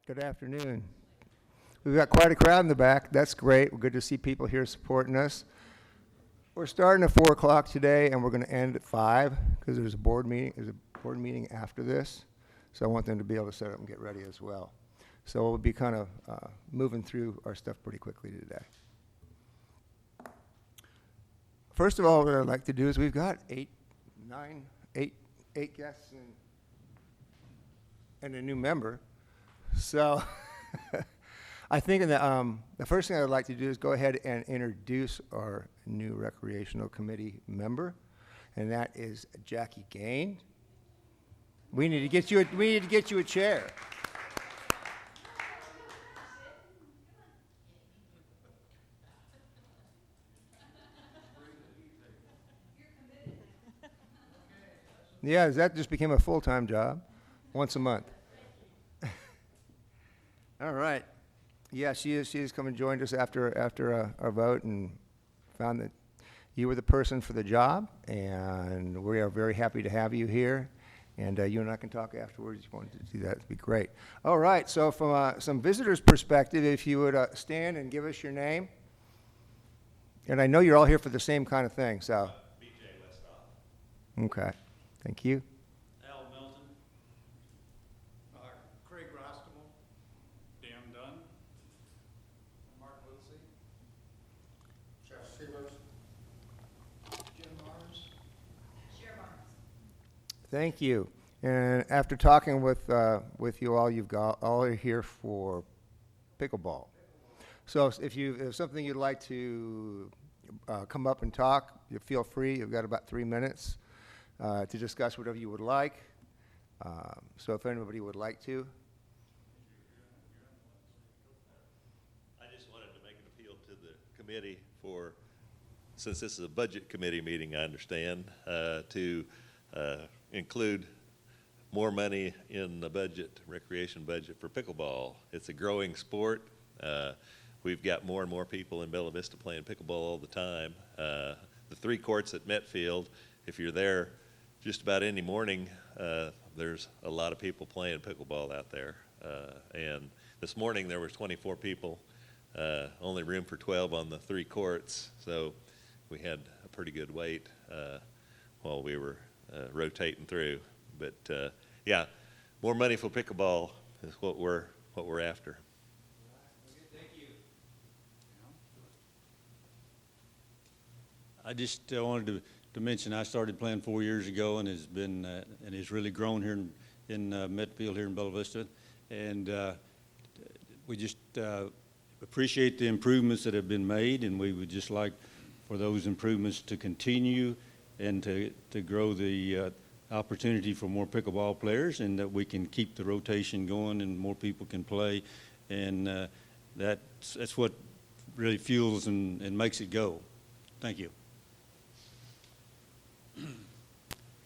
Good afternoon. We've got quite a crowd in the back. That's great. We're good to see people here supporting us. We're starting at 4 o'clock today, and we're going to end at 5 because there's a board meeting. There's a board meeting after this, so I want them to be able to set up and get ready as well. So we'll be kind of moving through our stuff pretty quickly today. First of all, what I'd like to do is we've got eight guests and a new member. So I think the first thing I'd like to do is go ahead and introduce our new recreational committee member, and that is Jackie Gain. We need to get you a chair. Yeah, that just became a full-time job, once a month. All right. Yeah, she has come and joined us after our vote and found that you were the person for the job, and we are very happy to have you here. And you and I can talk afterwards. If you wanted to do that, it'd be great. All right. So from some visitors' perspective, if you would stand and give us your name. And I know you're all here for the same kind of thing, so. BJ Westhoff. Okay. Thank you. Al Milton. Craig Rostable. Dan Dunn. Mark Wilsey. Jeff Sievers. Jim Mars. Cher Mars. Thank you. And after talking with you all, you've got all are here for pickleball. So if something you'd like to come up and talk, you feel free. You've got about 3 minutes to discuss whatever you would like. So if anybody would like to. I just wanted to make an appeal to the committee for, since this is a budget committee meeting, I understand, to include more money in the budget, recreation budget for pickleball. It's a growing sport. We've got more and more people in Bella Vista playing pickleball all the time. The 3 courts at Metfield, if you're there just about any morning, there's a lot of people playing pickleball out there. And this morning there was 24 people, only room for 12 on the 3 courts. So we had a pretty good wait while we were rotating through. But yeah, more money for pickleball is what we're after. Thank you. I just wanted to mention I started playing 4 years ago and has really grown here in Metfield here in Bella Vista, and we just appreciate the improvements that have been made, and we would just like for those improvements to continue and to grow the opportunity for more pickleball players, and that we can keep the rotation going and more people can play, and that's what really fuels and makes it go. Thank you.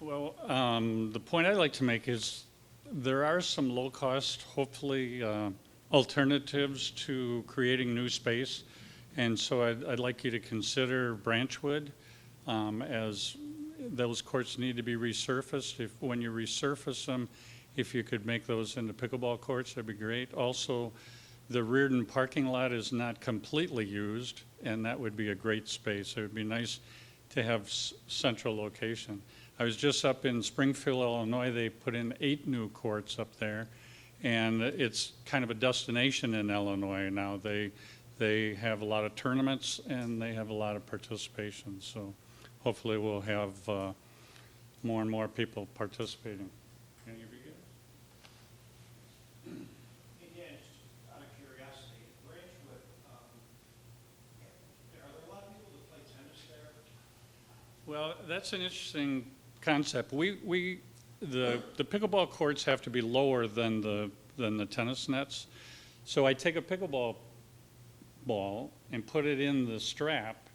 Well, the point I'd like to make is there are some low-cost, hopefully, alternatives to creating new space. And so I'd like you to consider Branchwood as those courts need to be resurfaced. When you resurface them, if you could make those into pickleball courts, that'd be great. Also, the Reardon parking lot is not completely used, and that would be a great space. It would be nice to have central location. I was just up in Springfield, Illinois. They put in 8 new courts up there, and it's kind of a destination in Illinois now. They have a lot of tournaments, and they have a lot of participation. So hopefully we'll have more and more people participating. Any of you guys? Again, just out of curiosity, Branchwood, are there a lot of people that play tennis there? Well, that's an interesting concept. The pickleball courts have to be lower than the tennis nets. So I take a pickleball ball and put it in the strap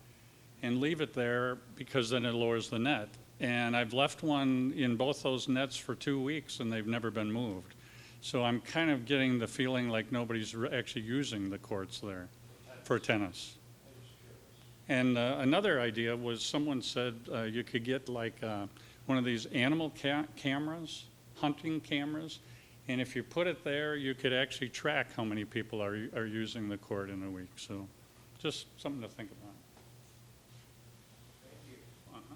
and leave it there because then it lowers the net. And I've left one in both those nets for 2 weeks and they've never been moved. So I'm kind of getting the feeling like nobody's actually using the courts there for tennis. And another idea was someone said you could get like one of these animal cameras, hunting cameras, And if you put it there, you could actually track how many people are using the court in a week. So just something to think about. Uh-huh.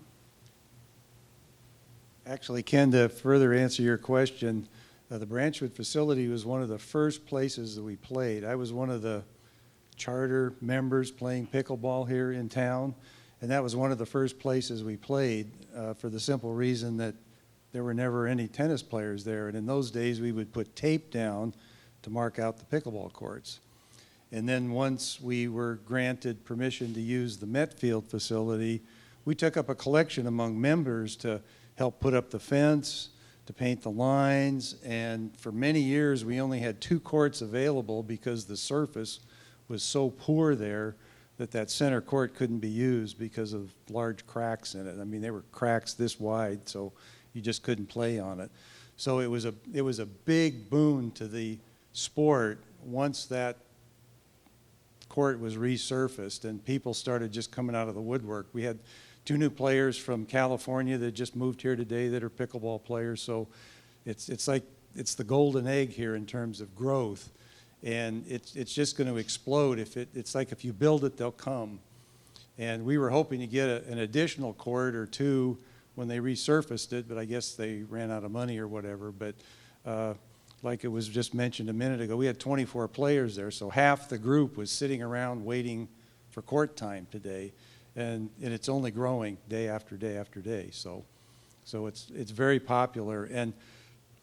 Actually, Ken, to further answer your question, the Branchwood facility was one of the first places that we played. I was one of the charter members playing pickleball here in town, and that was one of the first places we played for the simple reason that there were never any tennis players there. And in those days, we would put tape down to mark out the pickleball courts. And then once we were granted permission to use the Metfield facility, we took up a collection among members to help put up the fence, to paint the lines, and for many years we only had 2 courts available because the surface was so poor there that center court couldn't be used because of large cracks in it. I mean, they were cracks this wide, so you just couldn't play on it. So it was a big boon to the sport once that court was resurfaced and people started just coming out of the woodwork. We had 2 new players from California that just moved here today that are pickleball players. So it's like it's the golden egg here in terms of growth, and it's just going to explode. It's like if you build it, they'll come. And we were hoping to get an additional court or 2 when they resurfaced it, but I guess they ran out of money or whatever. But like it was just mentioned a minute ago, we had 24 players there, so half the group was sitting around waiting for court time today. And it's only growing day after day after day. So it's very popular. And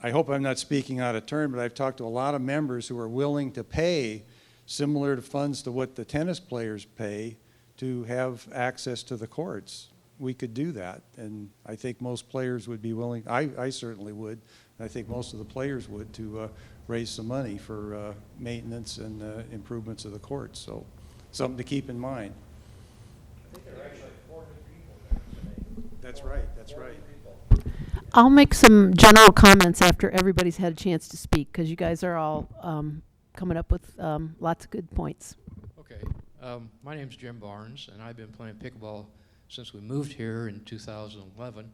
I hope I'm not speaking out of turn, but I've talked to a lot of members who are willing to pay similar to funds to what the tennis players pay to have access to the courts. We could do that, and I think most players would be willing. I certainly would. I think most of the players would to raise some money for maintenance and improvements of the courts. So something to keep in mind. I think there are actually 4 new people there today. That's right, that's right. I'll make some general comments after everybody's had a chance to speak, because you guys are all coming up with lots of good points. Okay. My name's Jim Barnes, and I've been playing pickleball since we moved here in 2011.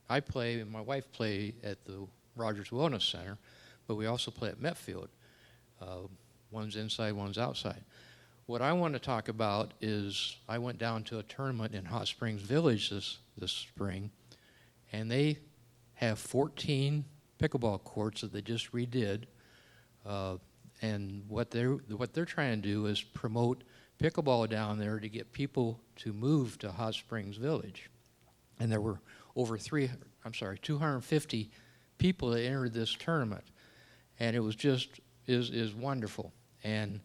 I play, and my wife play at the Rogers Wellness Center, but we also play at Metfield. One's inside, one's outside. What I want to talk about is I went down to a tournament in Hot Springs Village this spring, and they have 14 pickleball courts that they just redid. And what they're trying to do is promote pickleball down there to get people to move to Hot Springs Village. And there were over 250 people that entered this tournament, and it was just is wonderful. And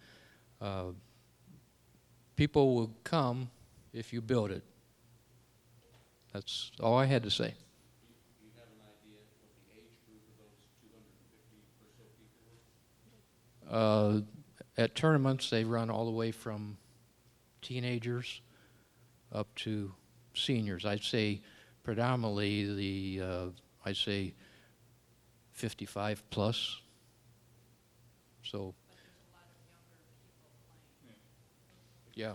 people will come if you build it. That's all I had to say. Do you have an idea what the age group of those 250 or so people were? At tournaments, they run all the way from teenagers up to seniors. I'd say predominantly I'd say 55 plus. So, yeah.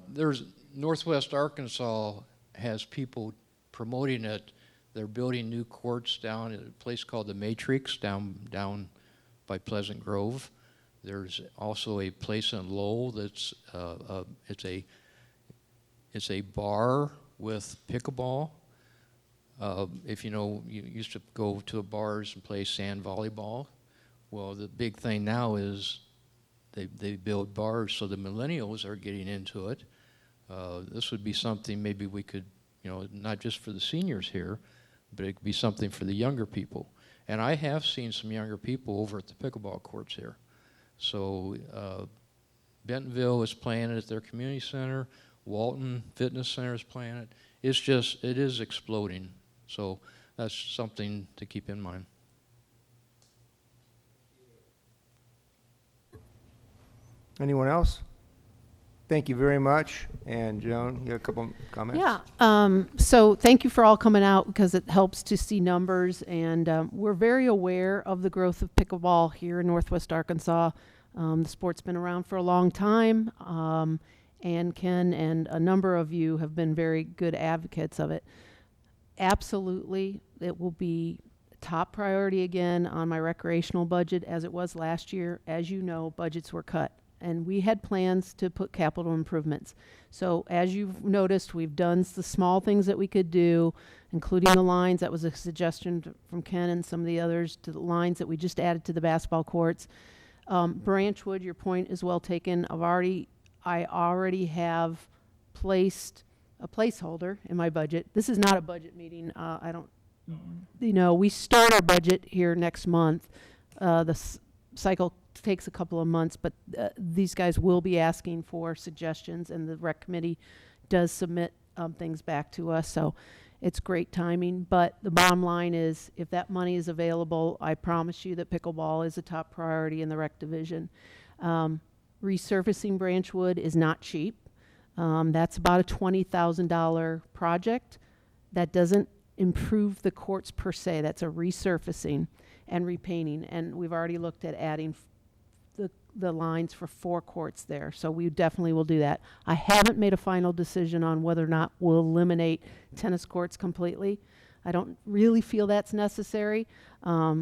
There's Northwest Arkansas has people promoting it. They're building new courts down at a place called the Matrix down by Pleasant Grove. There's also a place in Lowell that's it's a bar with pickleball. If you know, you used to go to bars and play sand volleyball. Well, the big thing now is they build bars, so the millennials are getting into it. This would be something maybe we could, not just for the seniors here, but it could be something for the younger people. And I have seen some younger people over at the pickleball courts here. So Bentonville is playing it at their community center. Walton Fitness Center is playing it. It is exploding. So that's something to keep in mind. Anyone else? Thank you very much. And Joan, you have a couple comments? Yeah. So thank you for all coming out, because it helps to see numbers. And we're very aware of the growth of pickleball here in Northwest Arkansas. The sport's been around for a long time. And Ken and a number of you have been very good advocates of it. Absolutely, it will be top priority again on my recreational budget as it was last year. As you know, budgets were cut, and we had plans to put capital improvements. So as you've noticed, we've done the small things that we could do, including the lines. That was a suggestion from Ken and some of the others, to the lines that we just added to the basketball courts. Branchwood, your point is well taken. I already have placed a placeholder in my budget. This is not a budget meeting. We start our budget here next month. Cycle takes a couple of months, but these guys will be asking for suggestions, and the rec committee does submit things back to us. So it's great timing. But the bottom line is, if that money is available, I promise you that pickleball is a top priority in the rec division. Resurfacing Branchwood is not cheap. That's about a $20,000 project. That doesn't improve the courts per se. That's a resurfacing and repainting. And we've already looked at adding the lines for 4 courts there. So we definitely will do that. I haven't made a final decision on whether or not we'll eliminate tennis courts completely. I don't really feel that's necessary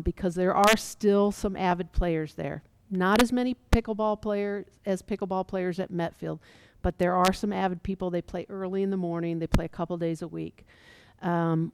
because there are still some avid players there. Not as many pickleball players at Metfield, but there are some avid people. They play early in the morning. They play a couple days a week.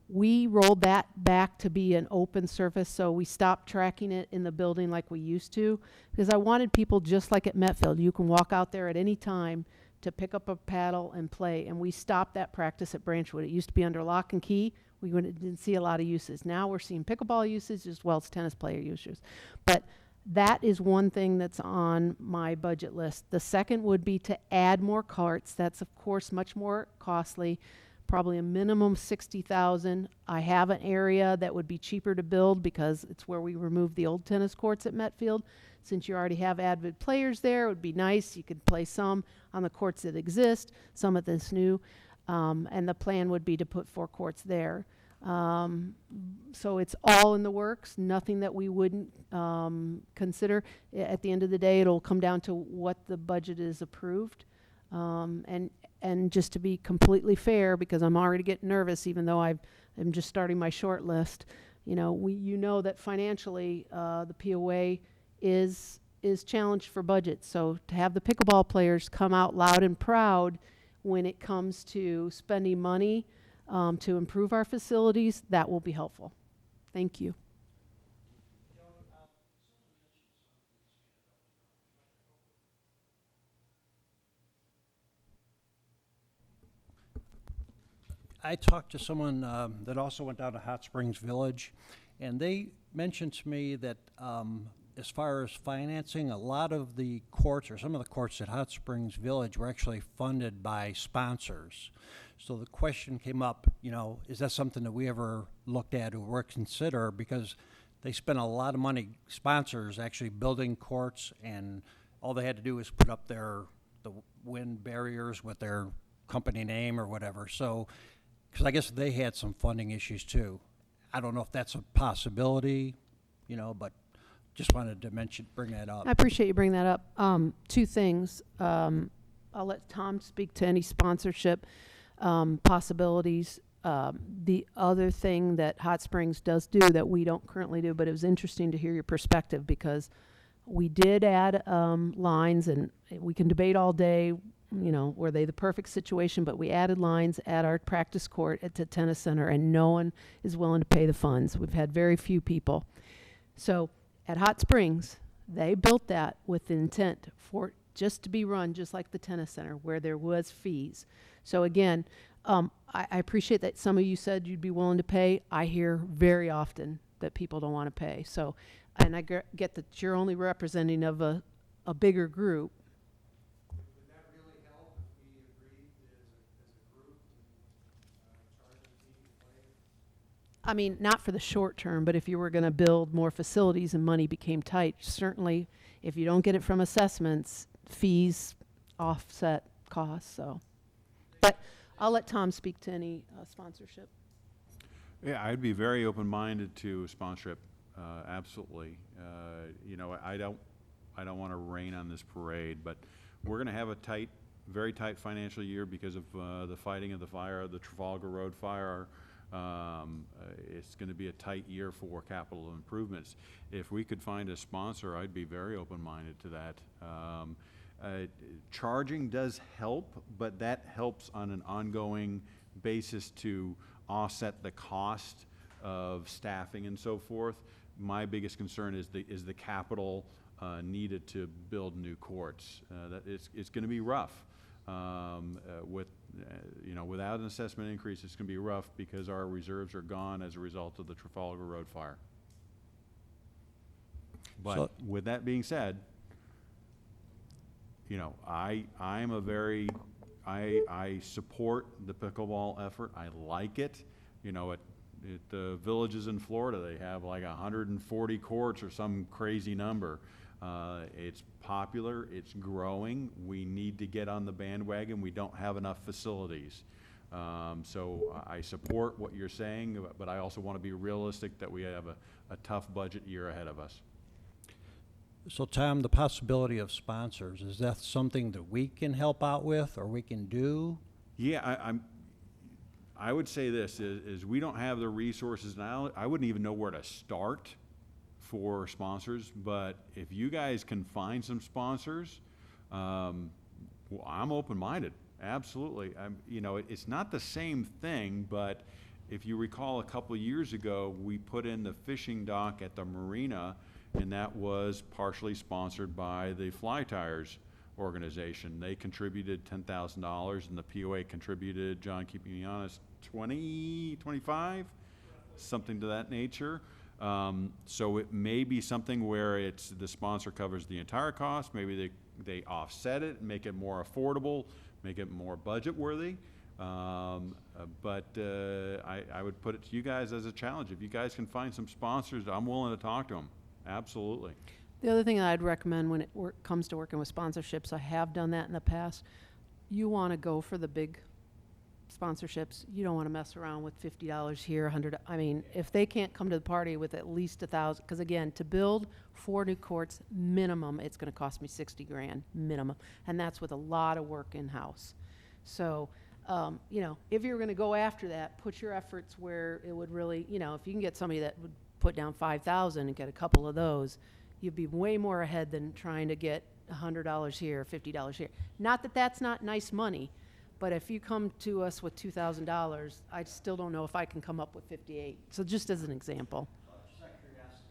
We rolled that back to be an open surface, so we stopped tracking it in the building like we used to, because I wanted people just like at Metfield. You can walk out there at any time to pick up a paddle and play, and we stopped that practice at Branchwood. It used to be under lock and key. We didn't see a lot of uses. Now we're seeing pickleball uses as well as tennis player uses. But that is one thing that's on my budget list. The second would be to add more courts. That's, of course, much more costly. Probably a minimum $60,000. I have an area that would be cheaper to build because it's where we removed the old tennis courts at Metfield. Since you already have avid players there, it would be nice. You could play some on the courts that exist, some at this new, and the plan would be to put 4 courts there. So it's all in the works, nothing that we wouldn't consider. At the end of the day, it'll come down to what the budget is approved. And just to be completely fair, because I'm already getting nervous, even though I'm just starting my short list, you know that financially the POA is challenged for budget. So to have the pickleball players come out loud and proud when it comes to spending money to improve our facilities, that will be helpful. Thank you. I talked to someone that also went down to Hot Springs Village, and they mentioned to me that as far as financing, a lot of the courts, or some of the courts at Hot Springs Village, were actually funded by sponsors. So the question came up, is that something that we ever looked at or consider? Because they spent a lot of money, sponsors actually building courts, and all they had to do was put up the wind barriers with their company name or whatever. So, because I guess they had some funding issues too. I don't know if that's a possibility, but just wanted to bring that up. I appreciate you bringing that up. 2 things. I'll let Tom speak to any sponsorship possibilities. The other thing that Hot Springs does do that we don't currently do, but it was interesting to hear your perspective, because we did add lines, and we can debate all day, were they the perfect situation, but we added lines at our practice court at the tennis center, and no one is willing to pay the funds. We've had very few people. So at Hot Springs, they built that with the intent for just to be run just like the tennis center, where there was fees. So again, I appreciate that some of you said you'd be willing to pay. I hear very often that people don't want to pay. So, and I get that you're only representing of a bigger group. Would that really help if we agreed as a group to charge a fee to play? I mean, not for the short term, but if you were going to build more facilities and money became tight, certainly if you don't get it from assessments, fees offset costs. So, but I'll let Tom speak to any sponsorship. Yeah, I'd be very open-minded to sponsorship, absolutely. I don't want to rain on this parade, but we're going to have a very tight financial year because of the fighting of the fire, the Trafalgar Road fire. it's going to be a tight year for capital improvements. If we could find a sponsor, I'd be very open-minded to that. Charging does help, but that helps on an ongoing basis to offset the cost of staffing and so forth. My biggest concern is the capital needed to build new courts. That it's going to be rough. Without an assessment increase, it's going to be rough because our reserves are gone as a result of the Trafalgar Road fire. But So- with that being said, I support the pickleball effort. I like it. At the villages in Florida, they have like 140 courts or some crazy number. It's popular, it's growing. We need to get on the bandwagon. We don't have enough facilities. So I support what you're saying, but I also want to be realistic that we have a tough budget year ahead of us. So Tom, the possibility of sponsors, is that something that we can help out with or we can do? Yeah, I would say this, is we don't have the resources now. I wouldn't even know where to start for sponsors, but if you guys can find some sponsors, well, I'm open-minded, absolutely. It's not the same thing, but if you recall a couple of years ago, we put in the fishing dock at the marina, and that was partially sponsored by the Fly Tires organization. They contributed $10,000, and the POA contributed, John, keep me honest, 20, 25, something to that nature. So it may be something where the sponsor covers the entire cost. Maybe they offset it, make it more affordable, make it more budget worthy. But I would put it to you guys as a challenge. If you guys can find some sponsors, I'm willing to talk to them. Absolutely. The other thing I'd recommend when it comes to working with sponsorships, I have done that in the past, you want to go for the big sponsorships. You don't want to mess around with $50 here, $100. I mean, if they can't come to the party with at least $1,000, because again, to build 4 new courts minimum, it's going to cost me $60,000 minimum, and that's with a lot of work in-house. So, if you're going to go after that, put your efforts where it would really, if you can get somebody that would put down $5,000 and get a couple of those, you'd be way more ahead than trying to get $100 here, $50 here. Not that that's not nice money, but if you come to us with $2,000, I still don't know if I can come up with 58. So just as an example. Just out of curiosity,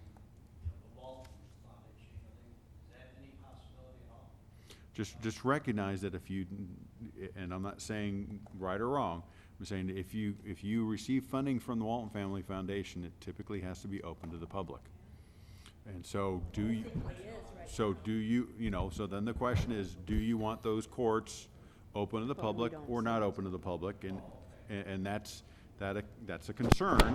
the Walton Foundation, is that any possibility at all? Just recognize that if you, and I'm not saying right or wrong, I'm saying if you receive funding from the Walton Family Foundation, it typically has to be open to the public. And so so then the question is, do you want those courts open to the But we public don't or say not so. open to the public? And that's a concern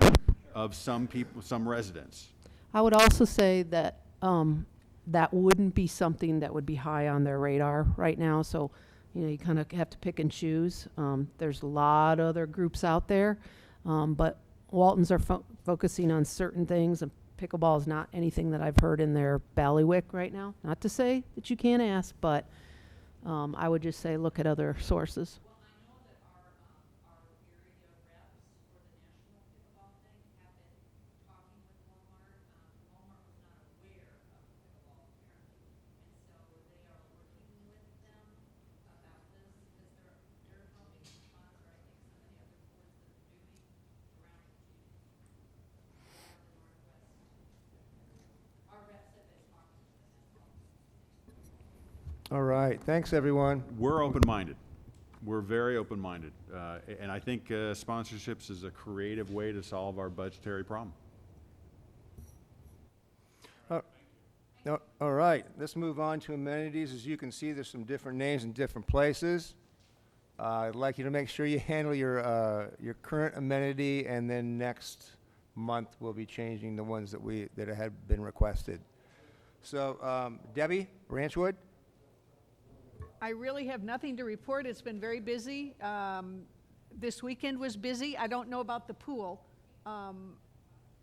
of some people, some residents. I would also say that that wouldn't be something that would be high on their radar right now. So, you kind of have to pick and choose. There's a lot of other groups out there, but Waltons are focusing on certain things, and pickleball is not anything that I've heard in their bailiwick right now. Not to say that you can't ask, but I would just say look at other sources. Well, I know that our area reps for the national pickleball thing have been talking with Walmart. Walmart was not aware of pickleball apparently, and so they are working with them about this because they're helping sponsor, I think, some of the other boards that are doing around the Northwest. Our reps have been talking to them as well. All right, thanks, everyone. We're open-minded. We're very open-minded. And I think sponsorships is a creative way to solve our budgetary problem. All right, let's move on to amenities. As you can see, there's some different names in different places. I'd like you to make sure you handle your current amenity, and then next month we'll be changing the ones that had been requested. So, Debbie, Ranchwood? I really have nothing to report. It's been very busy. This weekend was busy. I don't know about the pool.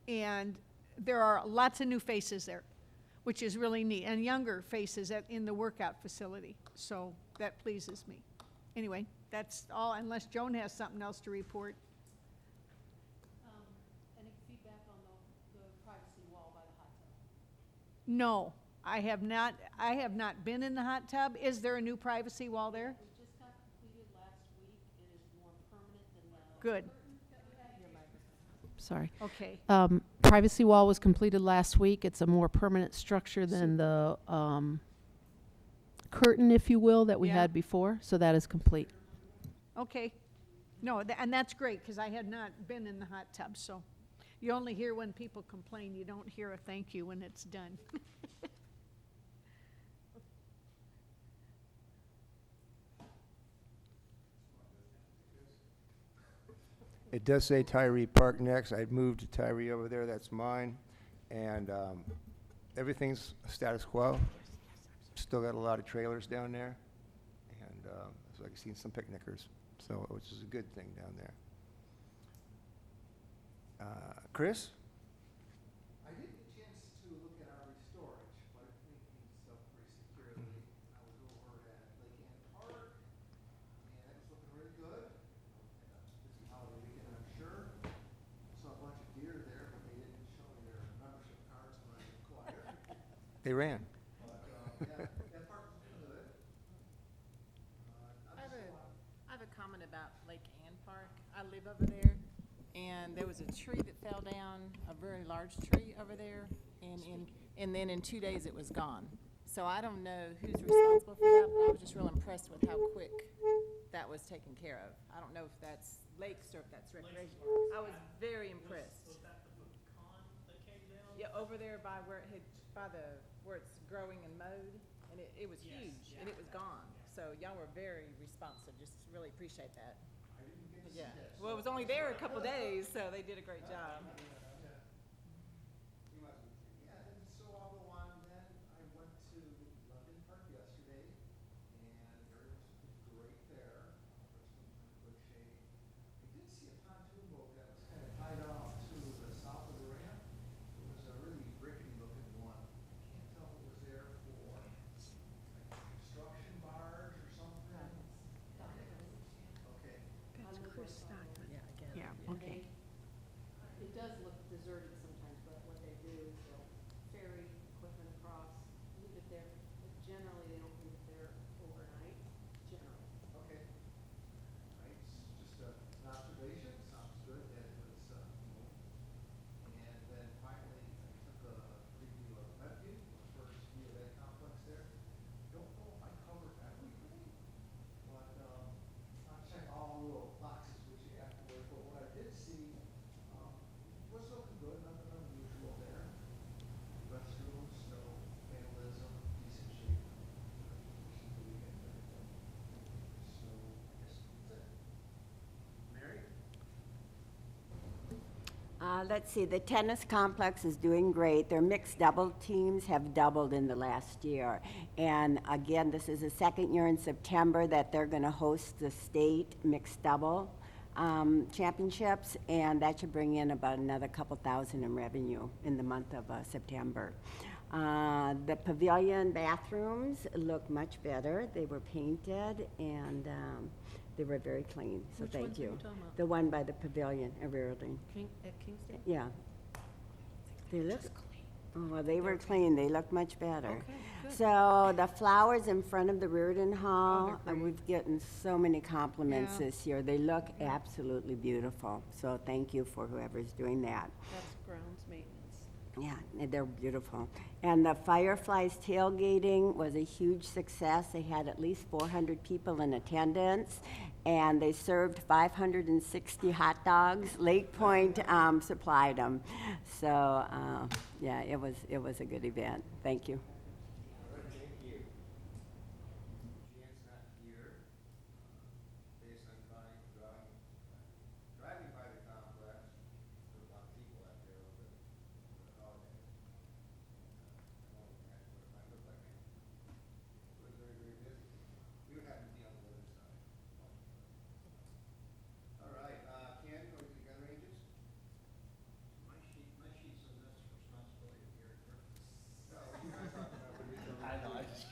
And there are lots of new faces there, which is really neat, and younger faces in the workout facility. So that pleases me. Anyway, that's all, unless Joan has something else to report. Any feedback No, I have not been in the hot tub. Is there a new privacy wall there? It just got completed last week. It is more permanent than the. Good, Sorry. okay. Privacy wall was completed last week. It's a more permanent structure than the curtain, if you will, that we Yeah. had before. So that is complete. Okay. No, and that's great, because I had not been in the hot tub, so you only hear when people complain. You don't hear a thank you when it's done. It does say Tyree Park next. I'd moved Tyree over there, that's mine. And everything's status quo. Still got a lot of trailers down there. And so I've seen some picnickers, so, which is a good thing down there. Chris? I didn't get a chance to look at our storage, but I think it's up pretty securely. I was over at Lake Ann Park, and that was looking really good. Had a busy holiday weekend, I'm sure. Saw a bunch of deer there, but they didn't show me their membership cards when I inquired. They ran. But, yeah, that park was good. I have a comment about Lake Ann Park. I live over there, and there was a tree that fell down, a very large tree over there, and then in 2 days it was gone. So I don't know who's responsible for that, but I was just real impressed with how quick that was taken care of. I don't know if that's lakes or if that's recreational. I was very impressed. Was that the pecan that came down? Yeah, over there by where where it's growing and mowed, and it was huge, and it was gone. So y'all were very responsive, just really appreciate that. I didn't get to see Yeah, that. well, it was only there a couple days, so they did a great job. Yeah, and so I'll go on then. I went to London Park yesterday, and everything was great there. Richmond's in good shape. I did see a pontoon boat that was kind of tied off to the south of the ramp. It was a really rickety looking one. I can't tell if it was there for like a construction barge or something. Okay. That's Chris Stockman. Yeah, I get it. Yeah, okay. It does look deserted sometimes, but what they do is they'll ferry equipment across, leave it there. But generally, they don't leave it there overnight, generally. Okay. Right, just an observation, sounds good that it was, moved. And then finally, I took a preview of Medview, the first view of that complex there. Don't know if I covered everything, but, I'll check all the little boxes which you have to work, but what I did see, was looking good, nothing unusual there. Restrooms, no vandalism, decent shape. Keep the weekend there. So, I guess that's it. Mary? Let's see, the tennis complex is doing great. Their mixed double teams have doubled in the last year. And again, this is the second year in September that they're going to host the state mixed double championships, and that should bring in about another couple thousand in revenue in the month of September. The pavilion bathrooms look much better. They were painted, and they were very clean, so Which thank ones are you you. talking about? The one by the pavilion at Reardon. At Kingston? Yeah. They look, well, they were clean, they look much better. Okay, good. So the flowers in front of the Reardon Hall, we've gotten so many compliments Yeah. this year. They look absolutely beautiful, so thank you for whoever's doing that. That's grounds maintenance. Yeah, they're beautiful. And the Fireflies tailgating was a huge success. They had at least 400 people in attendance, and they served 560 hot dogs. Lake Point supplied them. So, yeah, it was a good event. Thank you. All right, thank you. Jan's not here, based on driving by the complex. There were a lot of people out there over the holiday. I looked like it was very, very busy. We would happen to be on the other side. All right, Ken, go to the gun ranges? My sheet says that's the responsibility of Gary Griffiths. No, you're not talking about what you're doing. I know, I just.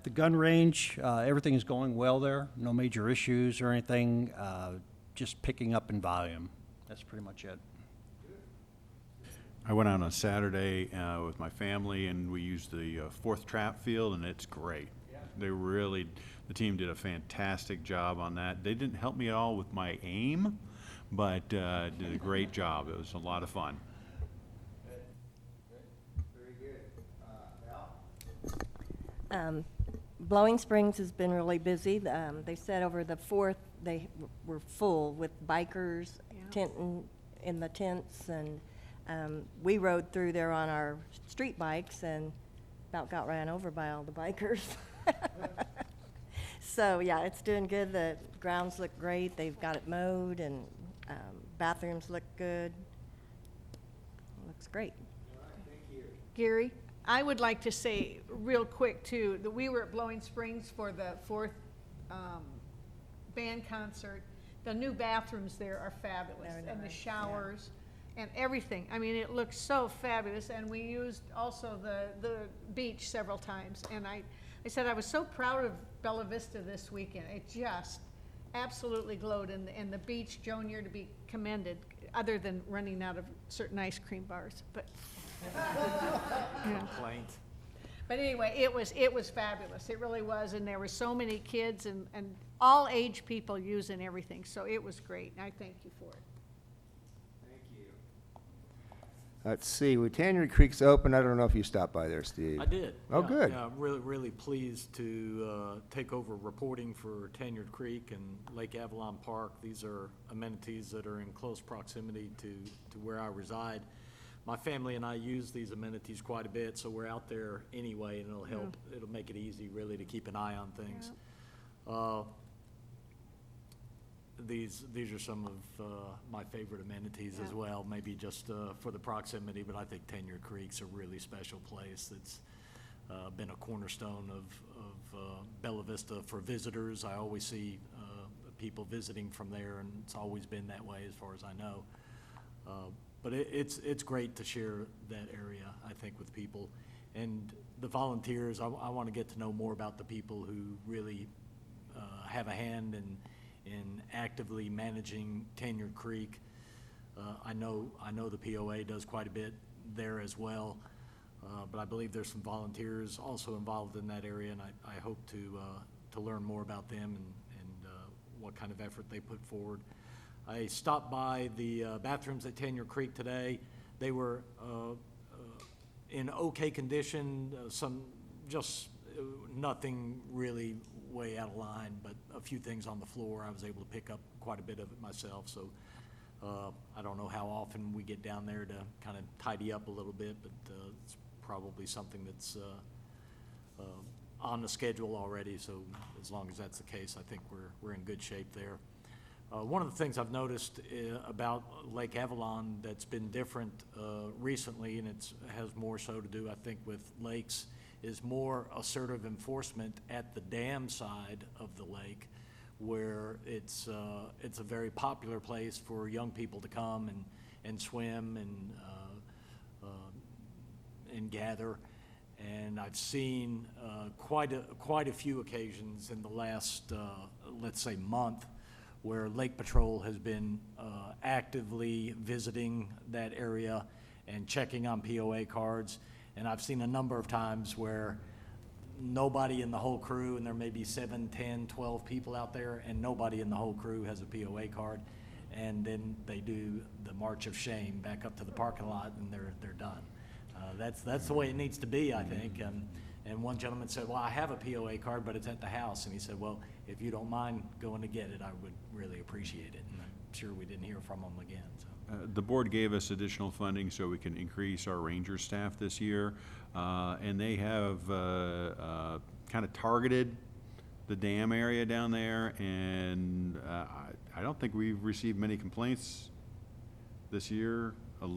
The gun range, everything is going well there. No major issues or anything, just picking up in volume. That's pretty much it. I went out on Saturday with my family, and we used the fourth trap field, and it's great. They really, the team did a fantastic job on that. They didn't help me at all with my aim, but did a great job. It was a lot of fun. Very good. Val? Blowing Springs has been really busy. They said over the 4th, they were full with bikers tenting in the tents, and we rode through there on our street bikes and about got ran over by all the bikers. So, yeah, it's doing good. The grounds look great. They've got it mowed, and bathrooms look good. Looks great. Gary, I would like to say real quick too, that we were at Blowing Springs for the 4th band concert. The new bathrooms there are fabulous, Very and the nice, showers and everything. I mean, it looks so fabulous, and we used also the beach several times. And I said I was so proud of Bella Vista this weekend. It just absolutely glowed, and the beach, Joan, you're to be commended, other than running out of certain ice cream bars, but. Complaint. But anyway, it was fabulous. It really was, and there were so many kids and all age people using everything, so it was great, and I thank you for it. Thank you. Let's see, Tanya Creek's open. I don't know if you stopped by there, Steve. I did. Oh, yeah, good. Yeah, I'm really pleased to take over reporting for Tanyard Creek and Lake Avalon Park. These are amenities that are in close proximity to where I reside. My family and I use these amenities quite a bit, so we're out there anyway, and it'll help. It'll make it easy, really, to keep an eye on things. These are some of my favorite amenities as well, maybe just for the proximity, but I think Tanyard Creek's a really special place that's been a cornerstone of Bella Vista for visitors. I always see people visiting from there, and it's always been that way as far as I know. But it's great to share that area, I think, with people. And the volunteers, I want to get to know more about the people who really have a hand in actively managing Tanyard Creek. I know the POA does quite a bit there as well, but I believe there's some volunteers also involved in that area, and I hope to learn more about them and what kind of effort they put forward. I stopped by the bathrooms at Tanyard Creek today. They were in okay condition, nothing really way out of line, but a few things on the floor. I was able to pick up quite a bit of it myself, so I don't know how often we get down there to kind of tidy up a little bit, but it's probably something that's on the schedule already, so as long as that's the case, I think we're in good shape there. One of the things I've noticed about Lake Avalon that's been different recently, and it has more so to do, I think, with lakes, is more assertive enforcement at the dam side of the lake, where it's a very popular place for young people to come and swim and gather. And I've seen quite a few occasions in the last, let's say, month, where Lake Patrol has been actively visiting that area and checking on POA cards. And I've seen a number of times where nobody in the whole crew, and there may be 7, 10, 12 people out there, and nobody in the whole crew has a POA card. And then they do the march of shame back up to the parking lot, and they're done. That's the way it needs to be, I think. And one gentleman said, well, I have a POA card, but it's at the house. And he said, well, if you don't mind going to get it, I would really appreciate it. And I'm sure we didn't hear from him again. So. The board gave us additional funding so we can increase our ranger staff this year. And they have kind of targeted the dam area down there. And I don't think we've received many complaints this year. A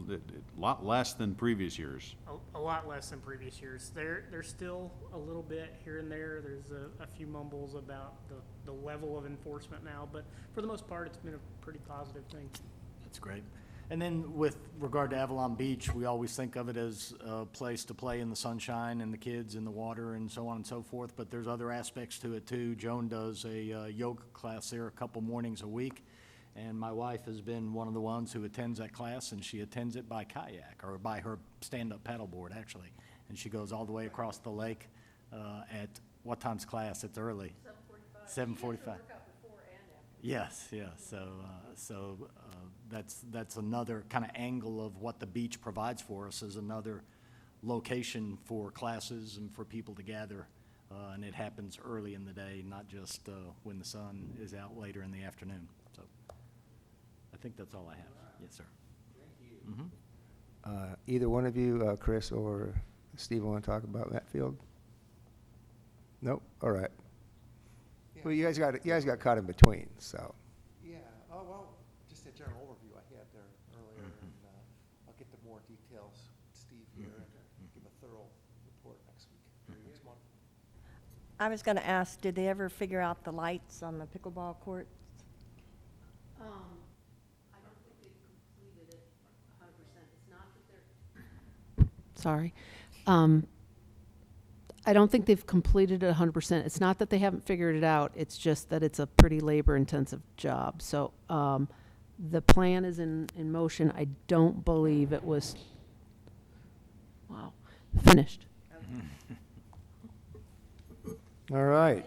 lot less than previous years. A lot less than previous years. There's still a little bit here and there. There's a few mumbles about the level of enforcement now, but for the most part, it's been a pretty positive thing. That's great. And then with regard to Avalon Beach, we always think of it as a place to play in the sunshine and the kids in the water and so on and so forth, but there's other aspects to it too. Joan does a yoga class there a couple mornings a week, And my wife has been one of the ones who attends that class, and she attends it by kayak, or by her stand-up paddleboard, actually. And she goes all the way across the lake at, what time's class? It's early. 7:45. Yes, yeah, so that's another kind of angle of what the beach provides for us, is another location for classes and for people to gather. And it happens early in the day, not just when the sun is out later in the afternoon. So I think that's all I have. Yes, sir. Either one of you, Chris or Steve, want to talk about that field? Nope? All right. Well, you guys got caught in between, so. Yeah, oh, well, just a general overview I had there earlier, and I'll get the more details, Steve here, and give a thorough report next week, next month. I was going to ask, did they ever figure out the lights on the pickleball courts? I don't think they've completed it 100%. It's not that they're. Sorry. I don't think they've completed it 100%. It's not that they haven't figured it out. It's just that it's a pretty labor-intensive job. So the plan is in motion. I don't believe it was, finished. All right.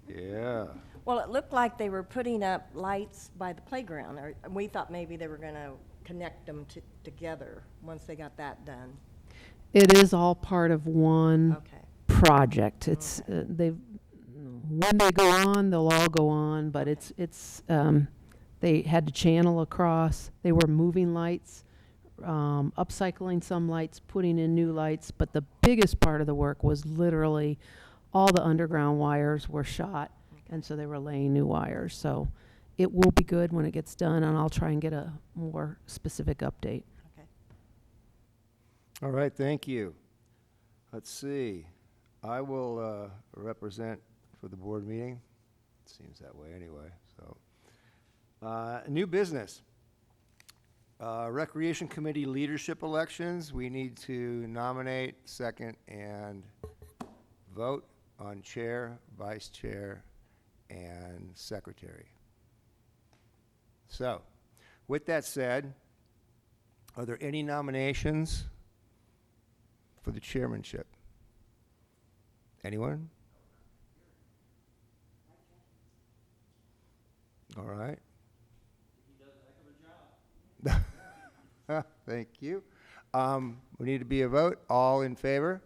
Yeah. Well, it looked like they were putting up lights by the playground, or we thought maybe they were going to connect them together once they got that done. It is all part of one Okay. project. It's when they go on, they'll all go on, but it's they had to channel across. They were moving lights, upcycling some lights, putting in new lights, but the biggest part of the work was literally all the underground wires were shot, and so they were laying new wires. So it will be good when it gets done, and I'll try and get a more specific update. Okay. All right, thank you. Let's see. I will represent for the board meeting. It seems that way anyway, so. New business. Recreation Committee leadership elections. We need to nominate, second, and vote on chair, vice chair, and secretary. So, with that said, are there any nominations for the chairmanship? Anyone? All right. Thank you. We need to be a vote. All in favor?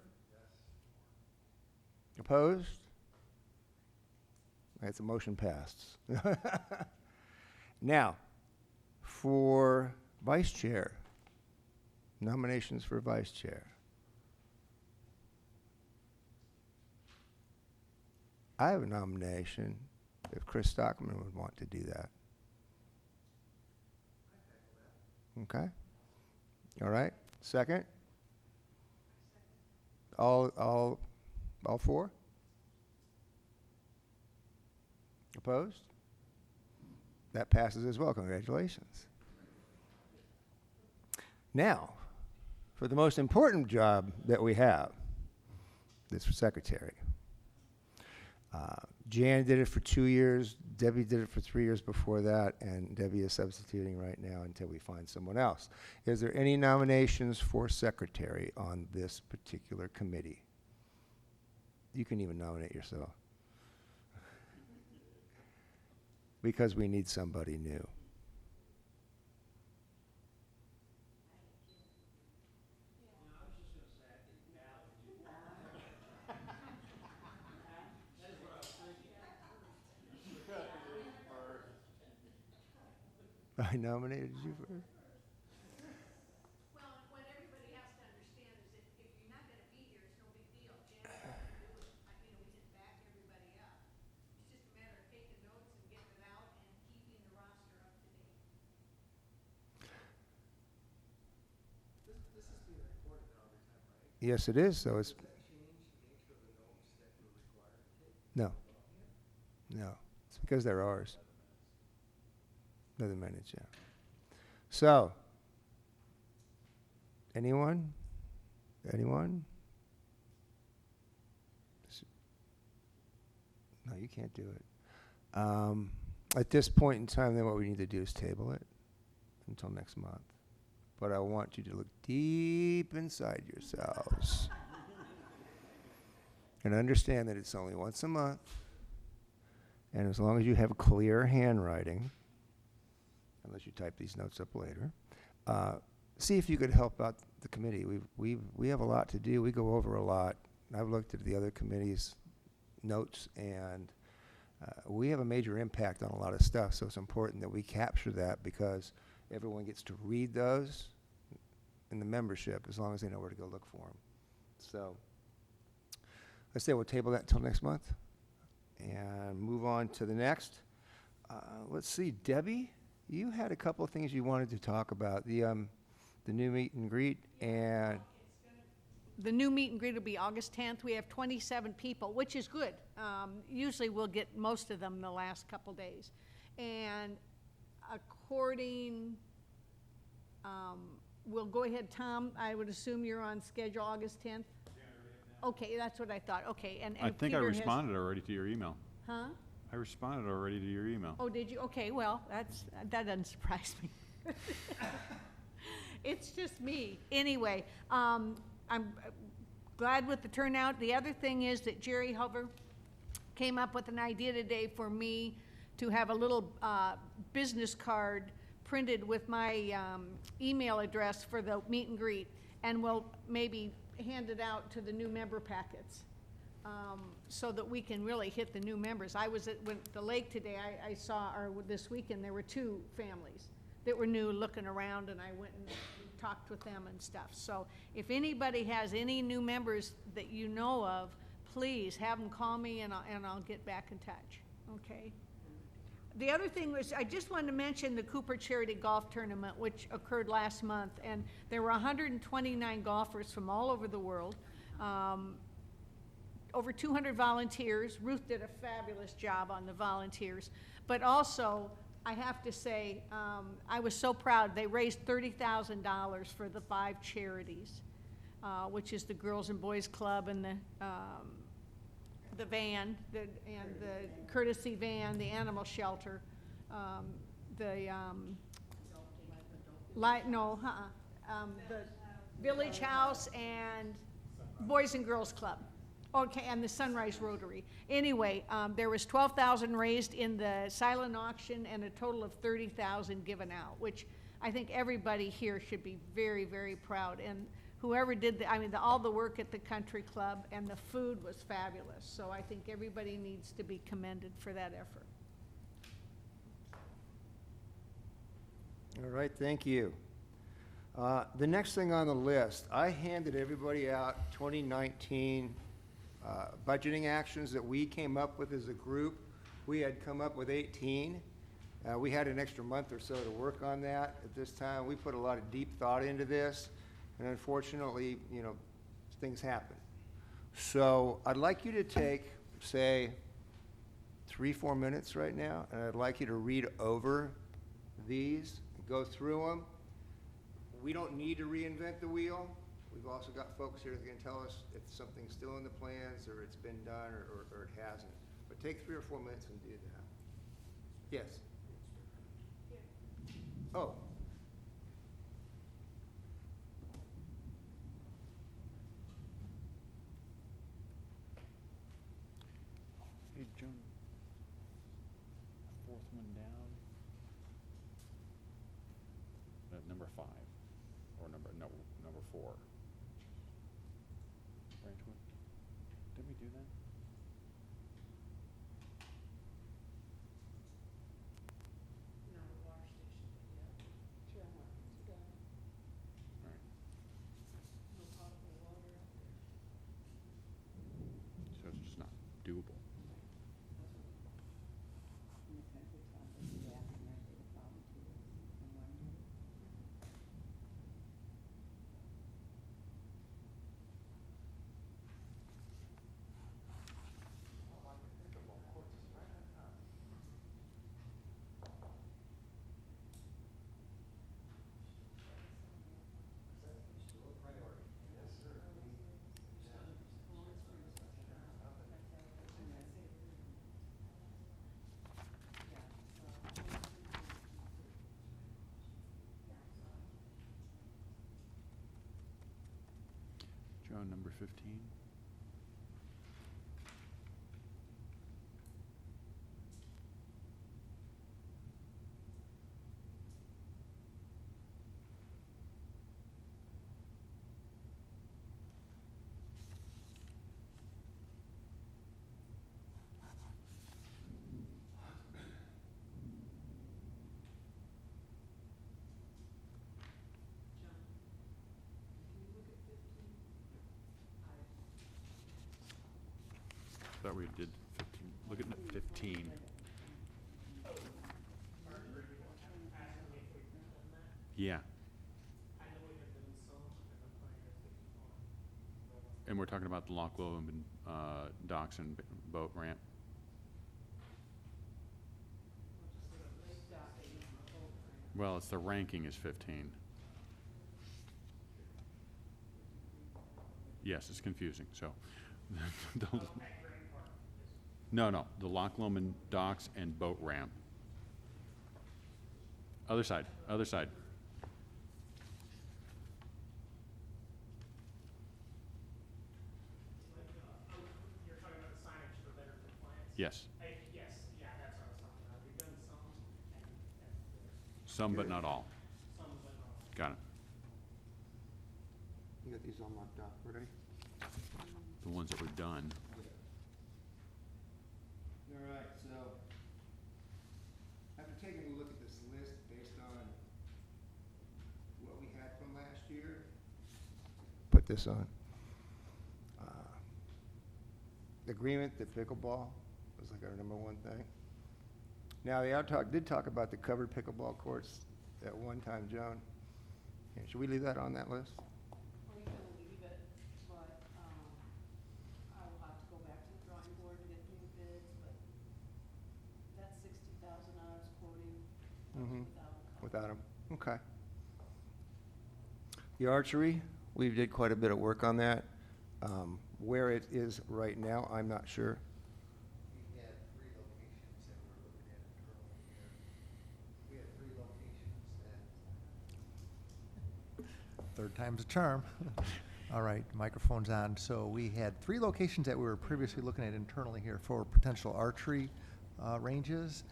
Opposed? That's a motion passed. Now, for vice chair, nominations for vice chair. I have a nomination if Chris Stockman would want to do that. Okay. All right. Second? All four? Opposed? That passes as well. Congratulations. Now, for the most important job that we have, this secretary. Jan did it for 2 years. Debbie did it for 3 years before that, and Debbie is substituting right now until we find someone else. Is there any nominations for secretary on this particular committee? You can even nominate yourself. Because we need somebody new. I nominated you first. Well, what everybody has to understand is that if you're not gonna be here, it's no big deal. Janet can do it. We can back everybody up. It's just a matter of taking notes and getting it out and keeping the roster up to date. This is being recorded now every time, right? Yes, it is. So it's Does that change the nature of the notes that you're required to take? no. It's because they're ours. They're the minutes, yeah. So, anyone? No, you can't do it. At this point in time, then what we need to do is table it until next month. But I want you to look deep inside yourselves and understand that it's only once a month. And as long as you have clear handwriting, unless you type these notes up later, see if you could help out the committee. We have a lot to do. We go over a lot. I've looked at the other committees' notes, and we have a major impact on a lot of stuff, so it's important that we capture that because everyone gets to read those in the membership as long as they know where to go look for them. So let's say we'll table that until next month and move on to the next. Let's see, Debbie, you had a couple of things you wanted to talk about. The new meet and greet and The new meet and greet will be August 10th. We have 27 people, which is good. Usually we'll get most of them the last couple days. And we'll go ahead, Tom, I would assume you're on schedule August 10th? Okay, that's what I thought. Okay, and I think I Peter has- responded already to your email. Huh? I responded already to your email. Oh, did you? Okay, well, that doesn't surprise me. It's just me. Anyway, I'm glad with the turnout. The other thing is that Jerry Hover came up with an idea today for me to have a little business card printed with my email address for the meet and greet, and we'll maybe hand it out to the new member packets. So that we can really hit the new members. I was at the lake today, I saw, or this weekend, there were 2 families that were new looking around, and I went and talked with them and stuff. So if anybody has any new members that you know of, please have them call me and I'll get back in touch, okay? The other thing was, I just wanted to mention the Cooper Charity Golf Tournament, which occurred last month, and there were 129 golfers from all over the world. Over 200 volunteers. Ruth did a fabulous job on the volunteers. But also, I have to say, I was so proud. They raised $30,000 for the 5 charities, which is the Girls and Boys Club and the van, and the courtesy van, the animal shelter, the Village House and Boys and Girls Club. Okay, and the Sunrise Rotary. Anyway, there was 12,000 raised in the silent auction and a total of 30,000 given out, which I think everybody here should be very, very proud. And whoever did all the work at the country club, and the food was fabulous. So I think everybody needs to be commended for that effort. all right, thank you. The next thing on the list, I handed everybody out 2019 budgeting actions that we came up with as a group. We had come up with 18. We had an extra month or so to work on that. At this time, we put a lot of deep thought into this, and unfortunately, things happen. So I'd like you to take, say, 3-4 minutes right now, and I'd like you to read over these, go through them. We don't need to reinvent the wheel. We've also got folks here that can tell us if something's still in the plans or it's been done or it hasn't. But take 3 or 4 minutes and do that. Yes? Oh. Hey, Joan. 4th one down. Number 5, or number 4. Branchwood. Did we do that? All right. So it's just not doable. on number 15? Thought we did 15. Look at 15. Yeah. And we're talking about the Loch Lomond docks and boat ramp. Well, it's the ranking is 15. Yes, it's confusing, so. No, the Loch Lomond docks and boat ramp. Other side, other side. You're talking about the signage for better compliance? Yes, Yes, yeah, that's what I was talking about. We've done some, and some but not all. some, but not all. Got it. You got these all marked up, right? The ones that were done. All right, so after taking a look at this list based on what we had from last year, put this on. Agreement that pickleball was like our number one thing. Now, the did talk about the covered pickleball courts at one time, Joan. Yeah, should we leave that on that list? We can leave it, but, I will have to go back to the drawing board to get new bids, but that's $60,000 quoting Without them, okay. The archery, we did quite a bit of work on that. Where it is right now, I'm not sure. We had 3 locations that we're looking at internally here. We had 3 locations that, third time's a charm. All right, microphone's on. So we had 3 locations that we were previously looking at internally here for potential archery ranges.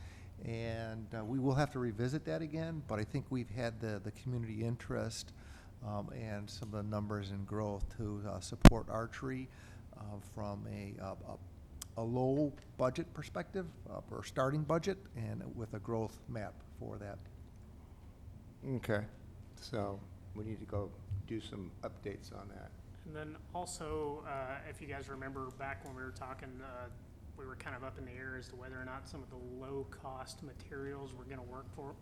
And we will have to revisit that again, but I think we've had the community interest and some of the numbers and growth to support archery from a low budget perspective or starting budget and with a growth map for that. Okay, so we need to go do some updates on that. And then also, if you guys remember back when we were talking, we were kind of up in the air as to whether or not some of the low-cost materials were gonna work for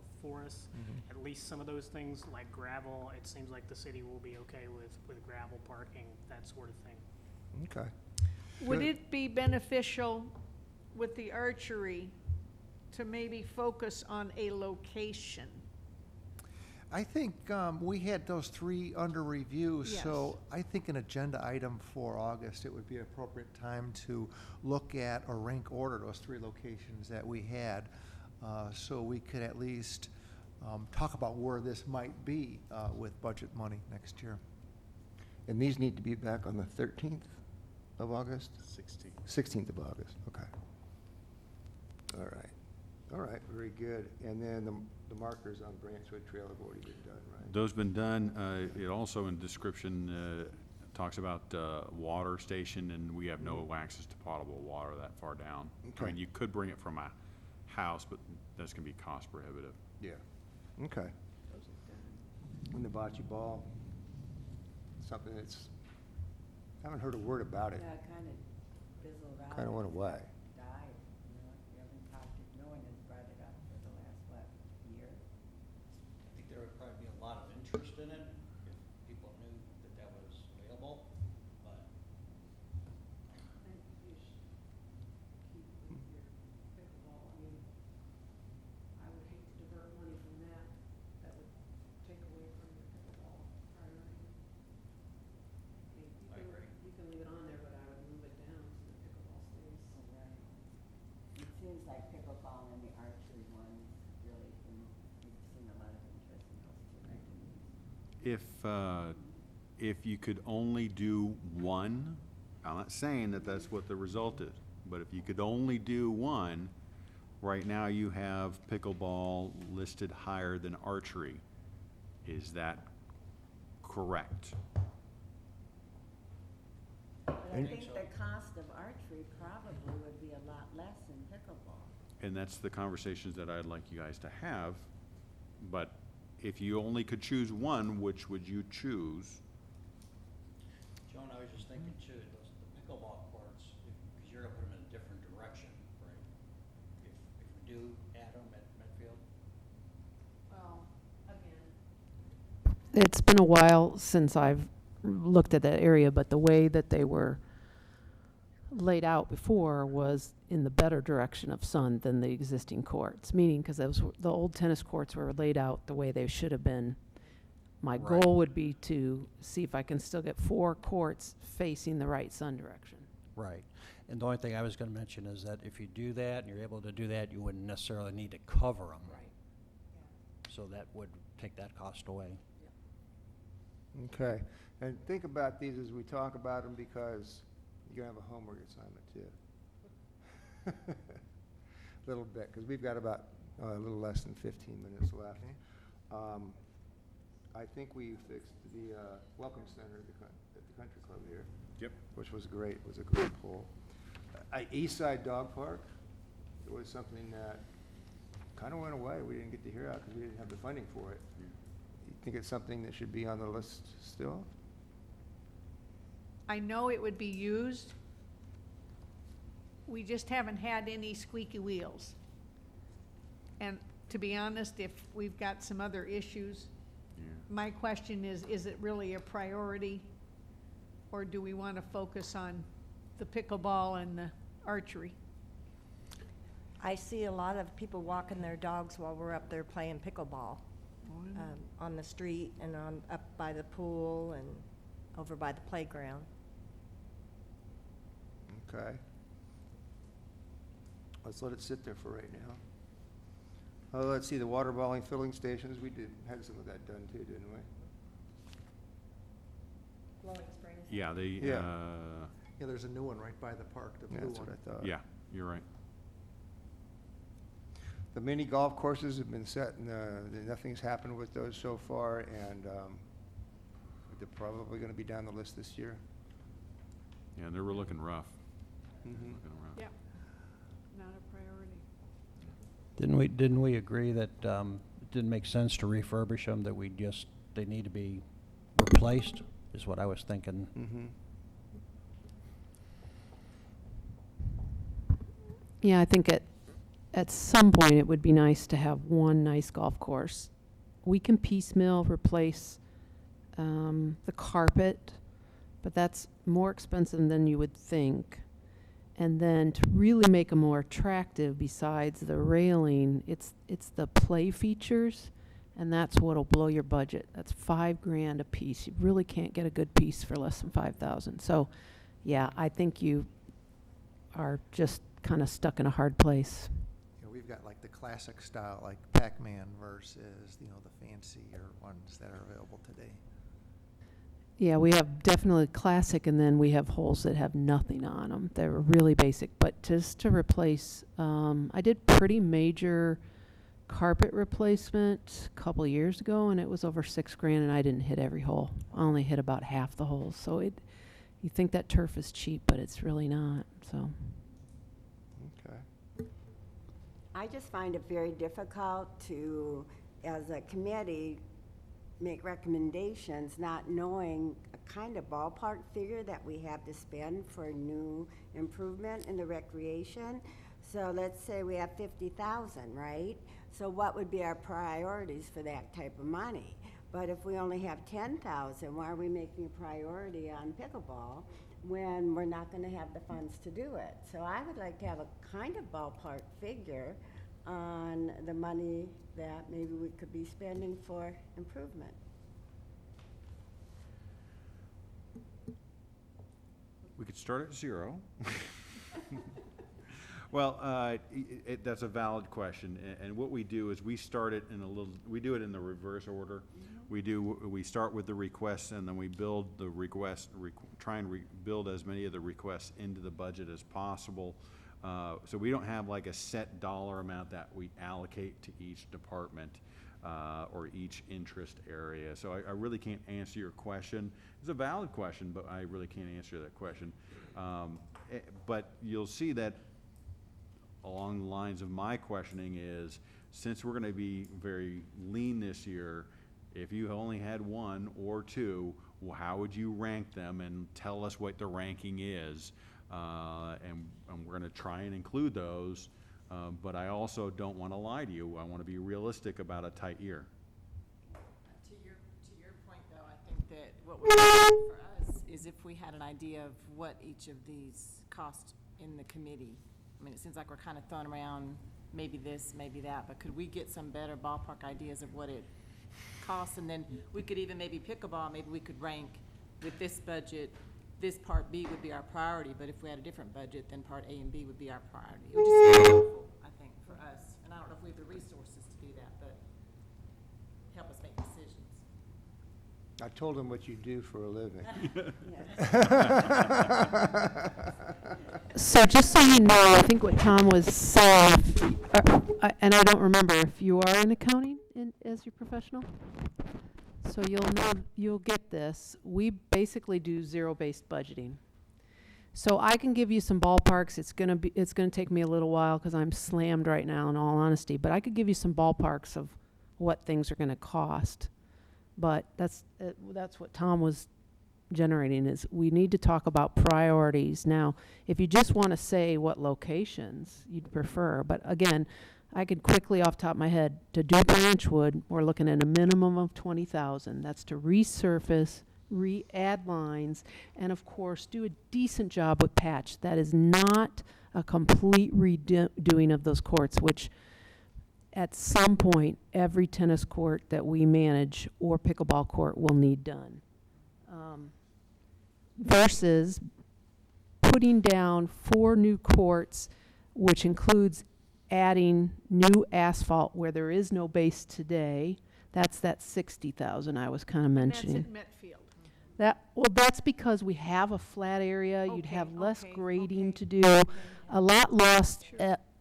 us. At least some of those things, like gravel, it seems like the city will be okay with gravel parking, that sort of thing. Okay. Would Good. it be beneficial with the archery to maybe focus on a location? I think we had those 3 under review, Yes. so I think an agenda item for August, it would be an appropriate time to look at or rank order those 3 locations that we had, so we could at least talk about where this might be with budget money next year. And these need to be back on the 13th of August? 16. 16th of August, okay. All right, very good. And then the markers on Branchwood Trail have already been done, right? Those been done. It also in description talks about water station, and we have no access to potable water that far down. I Okay. mean, you could bring it from a house, but that's gonna be cost prohibitive. Yeah, okay. And the bocce ball, something that's, I haven't heard a word about it. Yeah, kind of fizzled out. Kind of went away. Died, you know, we haven't talked, no one has brought it up for the last, year? I think there would probably be a lot of interest in it if people knew that that was available, but I think you should keep with your pickleball. I mean, I would hate to divert money from that. That would take away from your pickleball priority. I agree. You can leave it on there, but I would move it down so the pickleball stays. Right. It seems like pickleball and the archery ones really, we've seen a lot of interest in those 2 items. If if you could only do one, I'm not saying that that's what the result is, but if you could only do one, right now you have pickleball listed higher than archery. Is that correct? But I think the cost of archery probably would be a lot less than pickleball. And that's the conversations that I'd like you guys to have. But if you only could choose one, which would you choose? Joan, I was just thinking too, the pickleball courts, because you're gonna put them in a different direction, right? If we do add them at Medfield? Well, again. It's been a while since I've looked at that area, but the way that they were laid out before was in the better direction of sun than the existing courts, meaning because the old tennis courts were laid out the way they should have been. My Right. goal would be to see if I can still get 4 courts facing the right sun direction. Right. And the only thing I was gonna mention is that if you do that, and you're able to do that, you wouldn't necessarily need to cover them. Right. So that would take that cost away. Okay, and think about these as we talk about them, because you're gonna have a homework assignment too. Little bit, because we've got about a little less than 15 minutes left. I think we fixed the Welcome Center at the Country Club here. Yep. Which was great, it was a great poll. East Side Dog Park, it was something that kind of went away. We didn't get to hear out because we didn't have the funding for it. You think it's something that should be on the list still? I know it would be used. We just haven't had any squeaky wheels. And to be honest, if we've got some other issues, my question is it really a priority? Or do we want to focus on the pickleball and the archery? I see a lot of people walking their dogs while we're up there playing pickleball, on the street and up by the pool and over by the playground. Okay. Let's let it sit there for right now. Let's see, the water balling filling stations, we had some of that done too, didn't we? Blowing Springs. Yeah, Yeah. Yeah, there's a new one right by the park, the Yeah, blue that's one. what I thought. yeah, you're right. The mini golf courses have been set, and nothing's happened with those so far, and they're probably gonna be down the list this year. Yeah, they were looking rough. Mhm. Looking rough. Yeah. Not a priority. Didn't we agree that it didn't make sense to refurbish them, that they need to be replaced, is what I was thinking. Mm-hmm. Yeah, I think at some point it would be nice to have one nice golf course. We can piecemeal replace the carpet, but that's more expensive than you would think. And then to really make them more attractive, besides the railing, it's the play features, and that's what'll blow your budget. That's $5,000 a piece. You really can't get a good piece for less than $5,000. So, yeah, I think you are just kind of stuck in a hard place. You know, we've got like the classic style, like Pac-Man versus, you know, the fancier ones that are available today. Yeah, we have definitely classic, and then we have holes that have nothing on them. They're really basic, but just to replace, I did pretty major carpet replacement a couple years ago, and it was over $6,000, and I didn't hit every hole. I only hit about half the holes. So you think that turf is cheap, but it's really not. So. Okay. I just find it very difficult to, as a committee, make recommendations not knowing a kind of ballpark figure that we have to spend for new improvement in the recreation. So let's say we have 50,000, right? So what would be our priorities for that type of money? But if we only have 10,000, why are we making a priority on pickleball when we're not going to have the funds to do it? So I would like to have a kind of ballpark figure on the money that maybe we could be spending for improvement. We could start at 0. Well, that's a valid question, and what we do is we start it in we do it in the reverse order. We start with the requests, and then we build the request, try and build as many of the requests into the budget as possible. So we don't have like a set dollar amount that we allocate to each department or each interest area. So I really can't answer your question. It's a valid question, but I really can't answer that question. But you'll see that along the lines of my questioning is, since we're going to be very lean this year, if you only had one or two, well, how would you rank them, and tell us what the ranking is, and we're going to try and include those, but I also don't want to lie to you. I want to be realistic about a tight year. To your point, though, I think that what would be helpful for us is if we had an idea of what each of these cost in the committee. I mean, it seems like we're kind of throwing around maybe this, maybe that, but could we get some better ballpark ideas of what it costs? And then we could even maybe pickleball, maybe we could rank with this budget, this part B would be our priority, but if we had a different budget, then part A and B would be our priority. It would just be helpful, I think, for us. And I don't know if we have the resources to do that, but help us make decisions. I told him what you do for a living. So just so you know, I think what Tom was saying, and I don't remember if you are in accounting as your professional. So you'll get this. We basically do zero-based budgeting. So I can give you some ballparks. It's gonna take me a little while because I'm slammed right now, in all honesty. But I could give you some ballparks of what things are gonna cost. But that's what Tom was generating, is we need to talk about priorities. Now, if you just want to say what locations you'd prefer, but again, I could quickly off the top of my head, to do Branchwood, we're looking at a minimum of 20,000. That's to resurface, re-add lines, and of course, do a decent job with patch. That is not a complete redoing of those courts, which at some point, every tennis court that we manage or pickleball court will need done. Versus putting down 4 new courts, which includes adding new asphalt where there is no base today. That's that 60,000 I was kind of mentioning. That's at Metfield. That's because we have a flat area. You'd have less grading to do, a lot less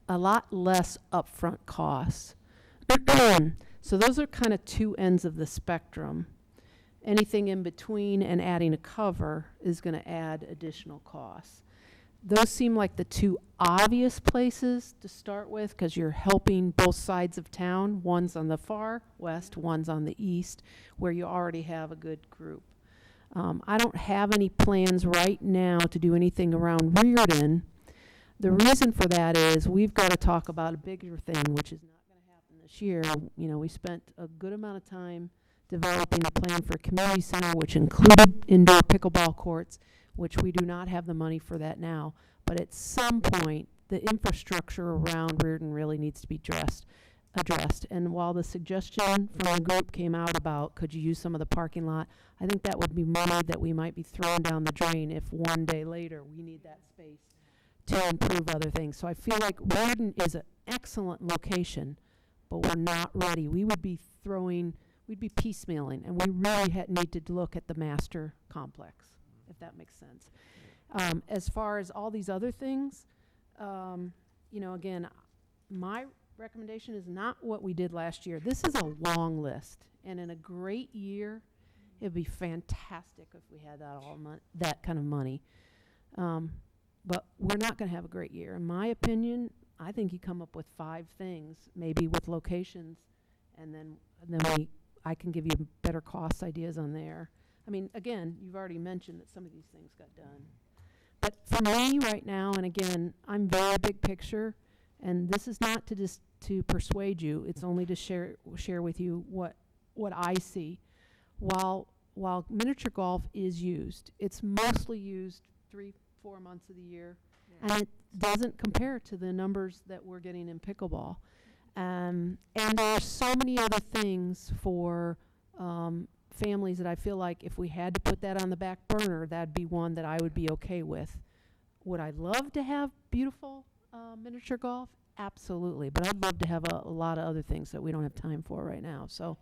upfront costs. So those are kind of two ends of the spectrum. Anything in between and adding a cover is going to add additional costs. Those seem like the two obvious places to start with because you're helping both sides of town. One's on the far west, one's on the east, where you already have a good group. I don't have any plans right now to do anything around Reardon. The reason for that is we've got to talk about a bigger thing, which is not going to happen this year. You know, we spent a good amount of time developing a plan for a community center, which included indoor pickleball courts, which we do not have the money for that now. But at some point, the infrastructure around Reardon really needs to be addressed. And while the suggestion from the group came out about could you use some of the parking lot, I think that would be money that we might be throwing down the drain if one day later we need that space to improve other things. So I feel like Reardon is an excellent location, but we're not ready. We'd be piecemealing, and we really need to look at the master complex, if that makes sense. As far as all these other things, you know, again, my recommendation is not what we did last year. This is a long list, and in a great year, it'd be fantastic if we had that kind of money. But we're not going to have a great year. In my opinion, I think you come up with 5 things, maybe with locations, and then I can give you better cost ideas on there. I mean, again, you've already mentioned that some of these things got done. But for me right now, and again, I'm very big picture, and this is not to persuade you. It's only to share with you what I see. While miniature golf is used, it's mostly used 3-4 months of the year, and it doesn't compare to the numbers that we're getting in pickleball. And there are so many other things for families that I feel like if we had to put that on the back burner, that'd be one that I would be okay with. Would I love to have beautiful Miniature golf, absolutely, but I'd love to have a lot of other things that we don't have time for right now, so.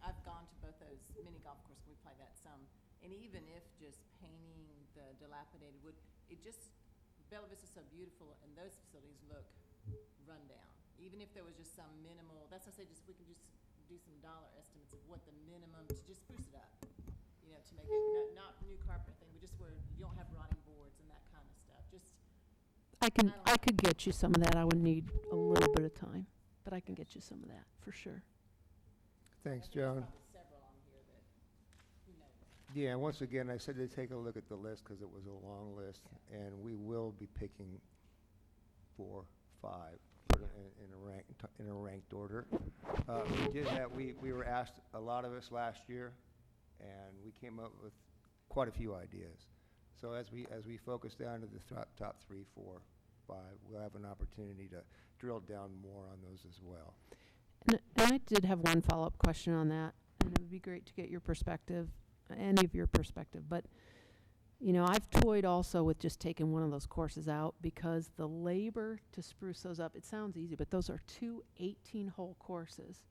I've gone to both those mini golf courses, we play that some, and even if just painting the dilapidated wood, it just, Bella Vista's so beautiful, and those facilities look run down. Even if there was just some minimal, that's why I say just, we can just do some dollar estimates of what the minimum, to just spruce it up, you know, to make it, not new carpet or thing, but just where you don't have rotting boards and that kind of stuff, just. I could get you some of that. I would need a little bit of time, but I can get you some of that, for sure. Thanks, There's Joan. probably several on here that, who knows? Yeah, once again, I said to take a look at the list because it was a long list, and we will be picking 4, 5, put it in a ranked order. We were asked, a lot of us last year, and we came up with quite a few ideas. So as we focus down to the top 3, 4, 5, we'll have an opportunity to drill down more on those as well. And I did have one follow-up question on that, and it would be great to get your perspective, any of your perspective. But, you know, I've toyed also with just taking one of those courses out because the labor to spruce those up, it sounds easy, but those are 2 18-hole courses.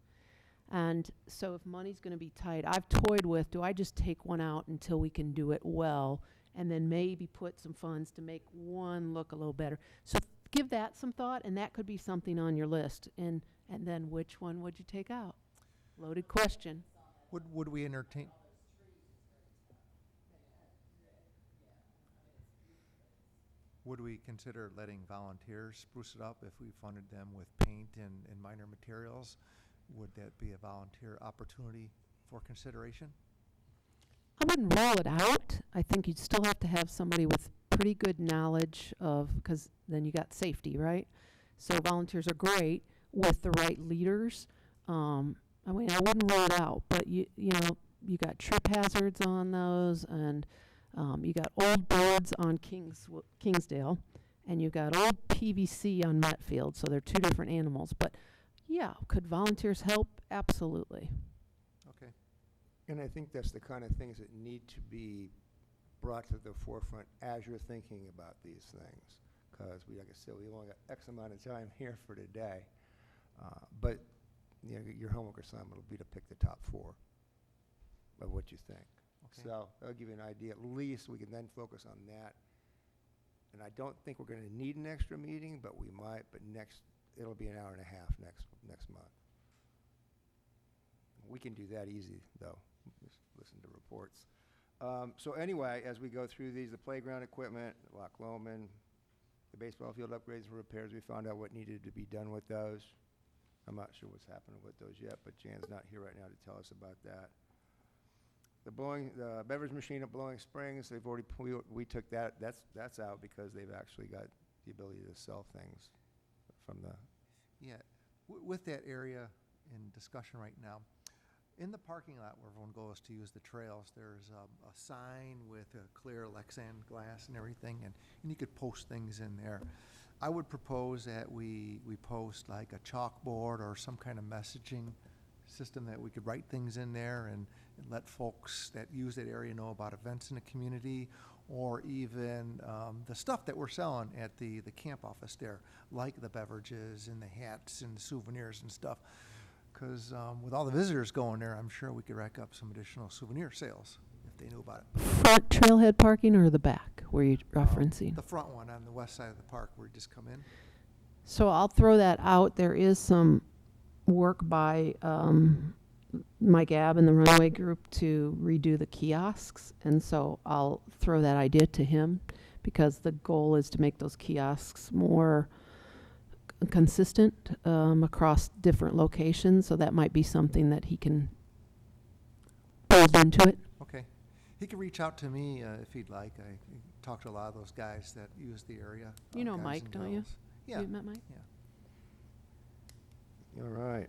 And so if money's going to be tight, I've toyed with, do I just take one out until we can do it well, and then maybe put some funds to make one look a little better? So give that some thought, and that could be something on your list. And then which one would you take out? Loaded question. Would we entertain? Would we consider letting volunteers spruce it up if we funded them with paint and minor materials? Would that be a volunteer opportunity for consideration? I wouldn't rule it out. I think you'd still have to have somebody with pretty good knowledge of, because then you got safety, right? So volunteers are great with the right leaders. I mean, I wouldn't rule it out, but you know, you got trip hazards on those, and you got old birds on Kingsdale, and you got old PVC on Metfield, so they're 2 different animals. But yeah, could volunteers help? Absolutely. Okay. And I think that's the kind of things that need to be brought to the forefront as you're thinking about these things. Because like I said, we only got X amount of time here for today. But you know, your homework assignment will be to pick the top 4 of what you think. Okay. So that'll give you an idea. At least we can then focus on that. And I don't think we're going to need an extra meeting, but we might. But it'll be an hour and a half next month. We can do that easy, though. Just listen to reports. So anyway, as we go through these, the playground equipment, Loch Lomond, the baseball field upgrades and repairs, we found out what needed to be done with those. I'm not sure what's happening with those yet, but Jan's not here right now to tell us about that. The beverage machine at Blowing Springs, they've already, we took that, that's out because they've actually got the ability to sell things from the. Yeah, with that area in discussion right now, in the parking lot where everyone goes to use the trails, there's a sign with a clear Lexan glass and everything, and you could post things in there. I would propose that we post like a chalkboard or some kind of messaging system that we could write things in there and let folks that use that area know about events in the community, or even the stuff that we're selling at the camp office there, like the beverages and the hats and souvenirs and stuff. Because with all the visitors going there, I'm sure we could rack up some additional souvenir sales if they knew about it. Front trailhead parking or the back were you referencing? The front one on the west side of the park where you just come in. So I'll throw that out. There is some work by Mike Abb and the Runaway Group to redo the kiosks, and so I'll throw that idea to him because the goal is to make those kiosks more consistent across different locations, so that might be something that he can build into it. Okay. He could reach out to me if he'd like. I talked to a lot of those guys that use the area. You know guys Mike, and don't you? girls. Yeah. You met Mike? Yeah. All right.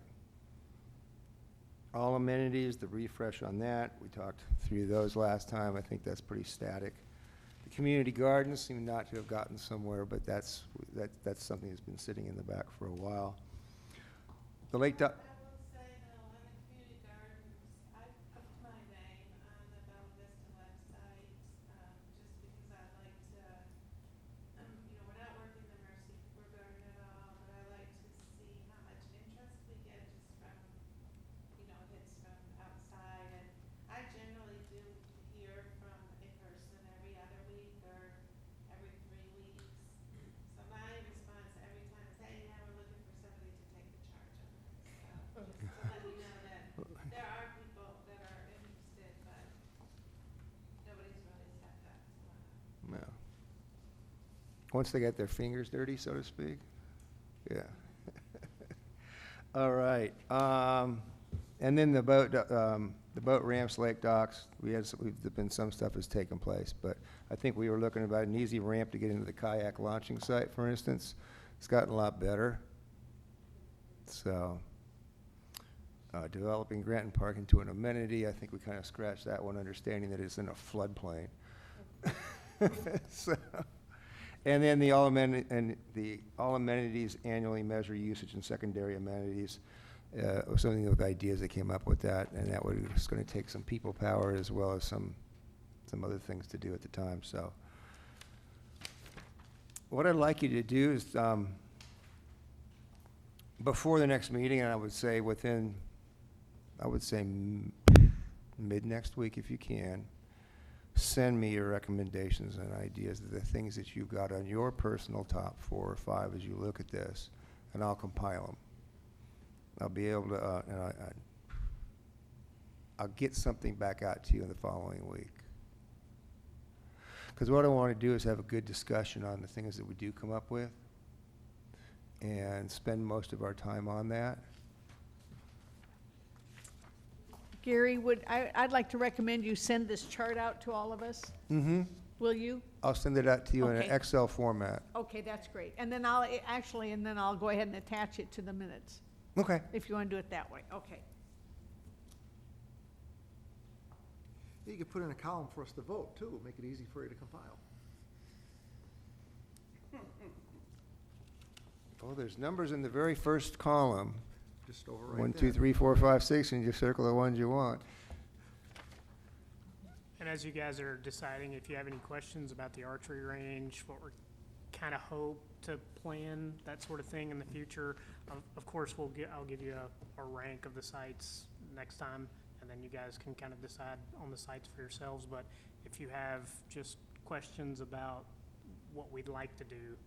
All amenities, the refresh on that. We talked through those last time. I think that's pretty static. The community gardens seem not to have gotten somewhere, but that's something that's been sitting in the back for a while. The Lake Dock. once they get their fingers dirty, so to speak. Yeah. All right. And then the boat ramps, lake docks, there's been some stuff has taken place, but I think we were looking about an easy ramp to get into the kayak launching site, for instance. It's gotten a lot better. So, developing Granton Park into an amenity, I think we kind of scratched that one, understanding that it's in a floodplain. So, and then the all amenities annually measure usage and secondary amenities, or something with ideas that came up with that, and that was going to take some people power as well as some other things to do at the time. So, what I'd like you to do is, before the next meeting, and I would say mid next week if you can, send me your recommendations and ideas of the things that you've got on your personal top 4 or 5 as you look at this, and I'll compile them. I'll be able to, I'll get something back out to you in the following week. Because what I want to do is have a good discussion on the things that we do come up with and spend most of our time on that. Gary, I'd like to recommend you send this chart out to all of us. Mm-hmm. Will you? I'll send it out to you in Okay. an Excel format. Okay, that's great. And then I'll go ahead and attach it to the minutes, Okay. if you want to do it that way. Okay. You could put in a column for us to vote, too, make it easy for you to compile. Well, there's numbers in the very first column. Just over right 1, there. 2, 3, 4, 5, 6, and you circle the ones you want. And as you guys are deciding, if you have any questions about the archery range, what we're kind of hope to plan, that sort of thing in the future, of course, I'll give you a rank of the sites next time, and then you guys can kind of decide on the sites for yourselves. But if you have just questions about what we'd like to do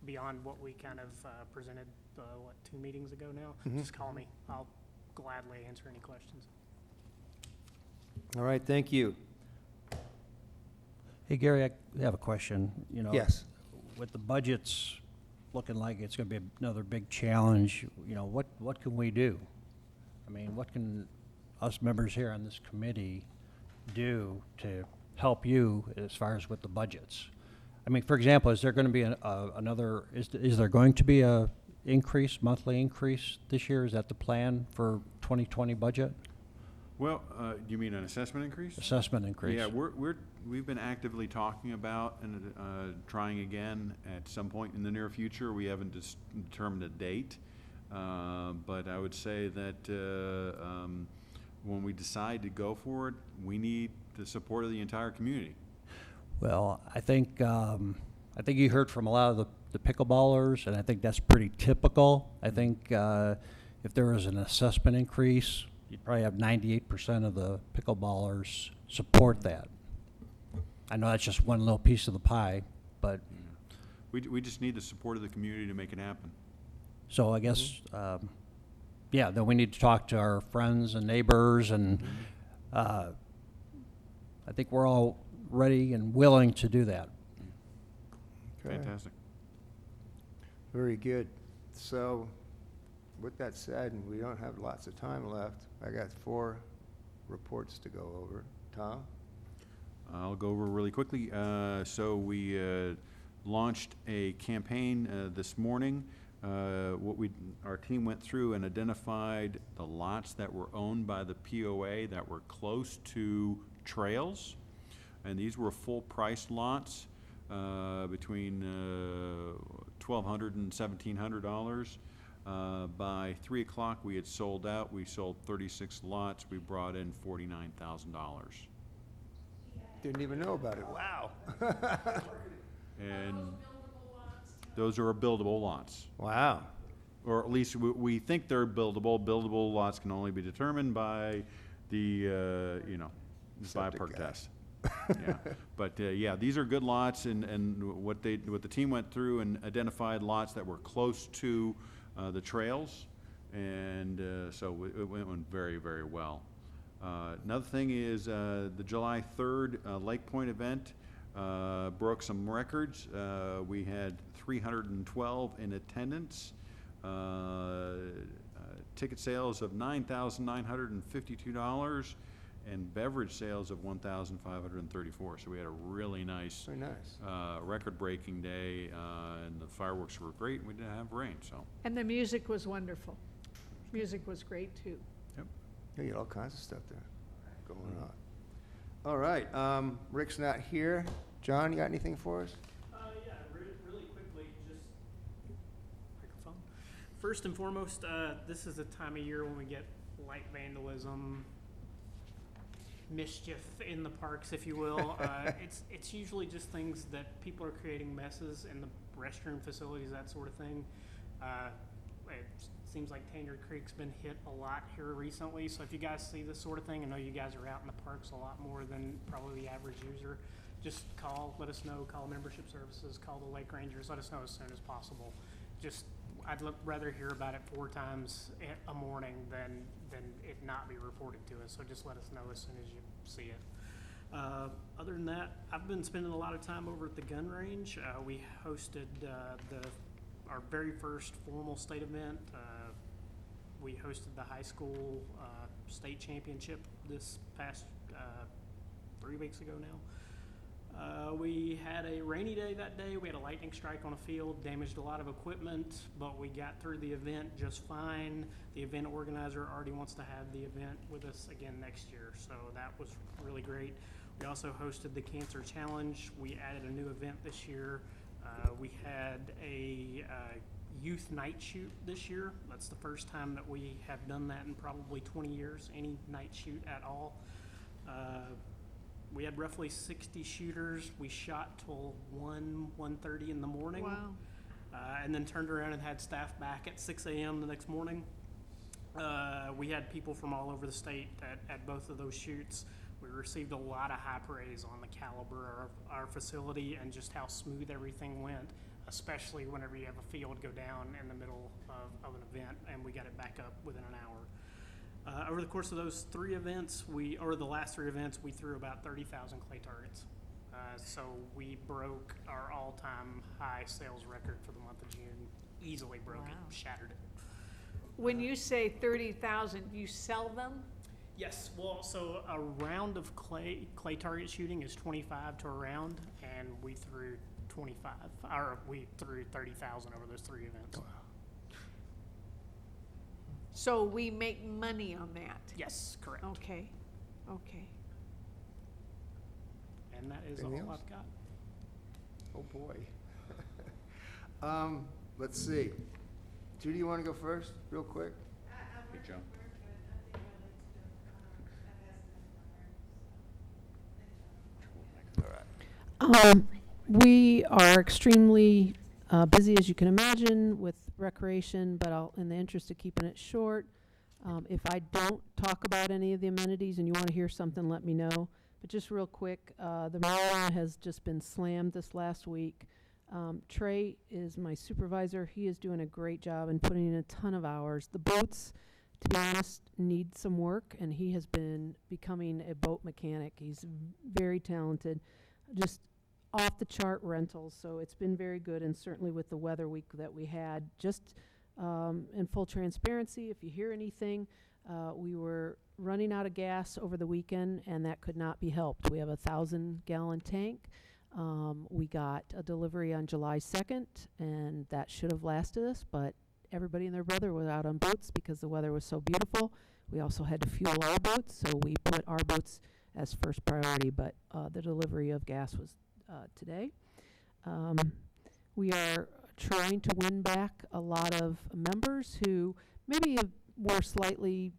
beyond what we kind of presented, 2 meetings ago now, just call me. I'll gladly answer any questions. All right, thank you. Hey, Gary, I have a question. You know, Yes. with the budgets looking like it's going to be another big challenge, you know, what can we do? I mean, what can us members here on this committee do to help you as far as with the budgets? I mean, for example, is there going to be is there going to be a monthly increase this year? Is that the plan for 2020 budget? Well, do you mean an assessment increase? Assessment increase. Yeah, we've been actively talking about and trying again at some point in the near future. We haven't determined a date, but I would say that when we decide to go for it, we need the support of the entire community. Well, I think you heard from a lot of the pickleballers, and I think that's pretty typical. I think if there was an assessment increase, you'd probably have 98% of the pickleballers support that. I know that's just one little piece of the pie, but We just need the support of the community to make it happen. so I guess, yeah, then we need to talk to our friends and neighbors, and I think we're all ready and willing to do that. Okay. Fantastic. Very good. So, with that said, and we don't have lots of time left, I got 4 reports to go over. Tom? I'll go over really quickly. So we launched a campaign this morning. Our team went through and identified the lots that were owned by the POA that were close to trails, and these were full-price lots between $1,200 and $1,700. By 3 o'clock, we had sold out. We sold 36 lots. We brought in $49,000. Didn't even know about it. Wow. And those are buildable lots. Wow. Or at least we think they're buildable. Buildable lots can only be determined by the, by a Septic perk guy. test. Yeah, but yeah, these are good lots, and what the team went through and identified lots that were close to the trails, and so it went very, very well. Another thing is the July 3rd Lake Point event. broke some records. We had 312 in attendance. Ticket sales of $9,952 and beverage sales of $1,534. So we had a really nice, Very nice. record-breaking day, and the fireworks were great, and we didn't have rain, so. And the music was wonderful. Music was great, too. Yep. Yeah, you had all kinds of stuff there going on. All right, Rick's not here. John, you got anything for us? Yeah, really quickly, just microphone. First and foremost, this is a time of year when we get light vandalism, mischief in the parks, if you will. It's usually just things that people are creating messes in the restroom facilities, that sort of thing. It seems like Tanyard Creek's been hit a lot here recently, so if you guys see this sort of thing, I know you guys are out in the parks a lot more than probably the average user. Just call, let us know, call membership services, call the Lake Rangers, let us know as soon as possible. I'd rather hear about it 4 times a morning than it not be reported to us, so just let us know as soon as you see it. Other than that, I've been spending a lot of time over at the gun range. We hosted our very first formal state event. We hosted the high school state championship this past 3 weeks ago now. We had a rainy day that day. We had a lightning strike on a field, damaged a lot of equipment, but we got through the event just fine. The event organizer already wants to have the event with us again next year, so that was really great. We also hosted the Cancer Challenge. We added a new event this year. We had a youth night shoot this year. That's the first time that we have done that in probably 20 years, any night shoot at all. We had roughly 60 shooters. We shot till 1:30 in the morning. Wow. And then turned around and had staff back at 6 a.m. the next morning. We had people from all over the state at both of those shoots. We received a lot of high praise on the caliber of our facility and just how smooth everything went, especially whenever you have a field go down in the middle of an event, and we got it back up within an hour. Over the course of those 3 events, the last 3 events, we threw about 30,000 clay targets. So we broke our all-time high sales record for the month of June. Easily broke it, shattered it. When you say 30,000, you sell them? Yes, well, so a round of clay target shooting is 25 to a round, and we threw 30,000 over those 3 events. So we make money on that? Yes, correct. Okay, okay. And that is Anything all else? I've got. Oh, boy. Let's see. Judy, you want to go first, real quick? Hey, Joe. We are extremely busy, as you can imagine, with recreation, but in the interest of keeping it short, if I don't talk about any of the amenities and you want to hear something, let me know. But just real quick, the marijuana has just been slammed this last week. Trey is my supervisor. He is doing a great job and putting in a ton of hours. The boats, to be honest, need some work, and he has been becoming a boat mechanic. He's very talented, just off the chart rentals. So it's been very good, and certainly with the weather week that we had. Just in full transparency, if you hear anything, we were running out of gas over the weekend, and that could not be helped. We have a 1,000-gallon tank. We got a delivery on July 2nd, and that should have lasted us, but everybody and their brother was out on boats because the weather was so beautiful. We also had to fuel our boats, so we put our boats as first priority, but the delivery of gas was today. We are trying to win back a lot of members who maybe were slightly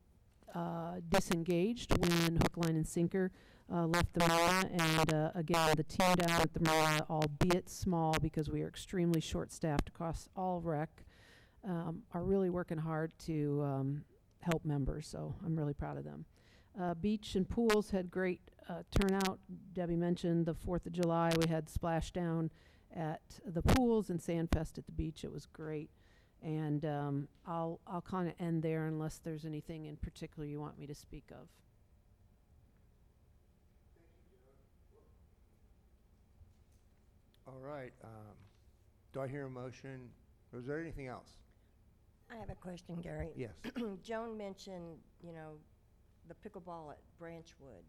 disengaged when Hook, Line, and Sinker left the marina. And again, the team down at the marina, albeit small because we are extremely short-staffed across all rec, are really working hard to help members. So I'm really proud of them. Beach and pools had great turnout. Debbie mentioned the 4th of July. We had splashdown at the pools and Sandfest at the beach. It was great. And I'll kind of end there unless there's anything in particular you want me to speak of. All right. Do I hear a motion? Or is there anything else? I have a question, Gary. Yes. Joan mentioned, the pickleball at Branchwood.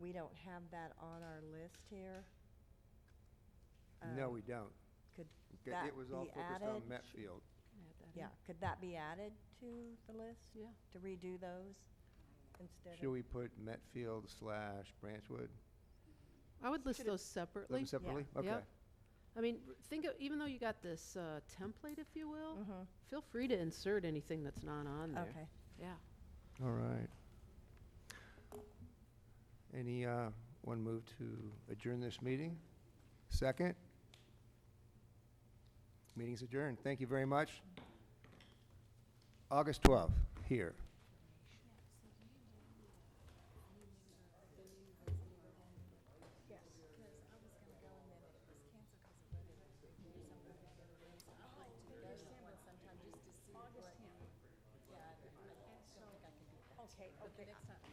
We don't have that on our list here. No, we don't. Could Okay, that it was all be focused on added? Metfield. Yeah, could that be added to the list? Yeah. To redo those instead Should of? we put Metfield / Branchwood? I would list Should've- those Put separately. them separately? Yep. Okay. I mean, think of, even though you got this template, if you will, Mhm. feel free to insert anything that's not on there. Okay. Yeah. All right. Any, one move to adjourn this meeting? Second? Meeting's adjourned. Thank you very much. August 12th, here. Yes. Because I was gonna go and then it was canceled because of weather or something. So I'd like to go one sometime just to see what. August 10th. Yeah, I don't think I can do that. Okay, But the okay. next time,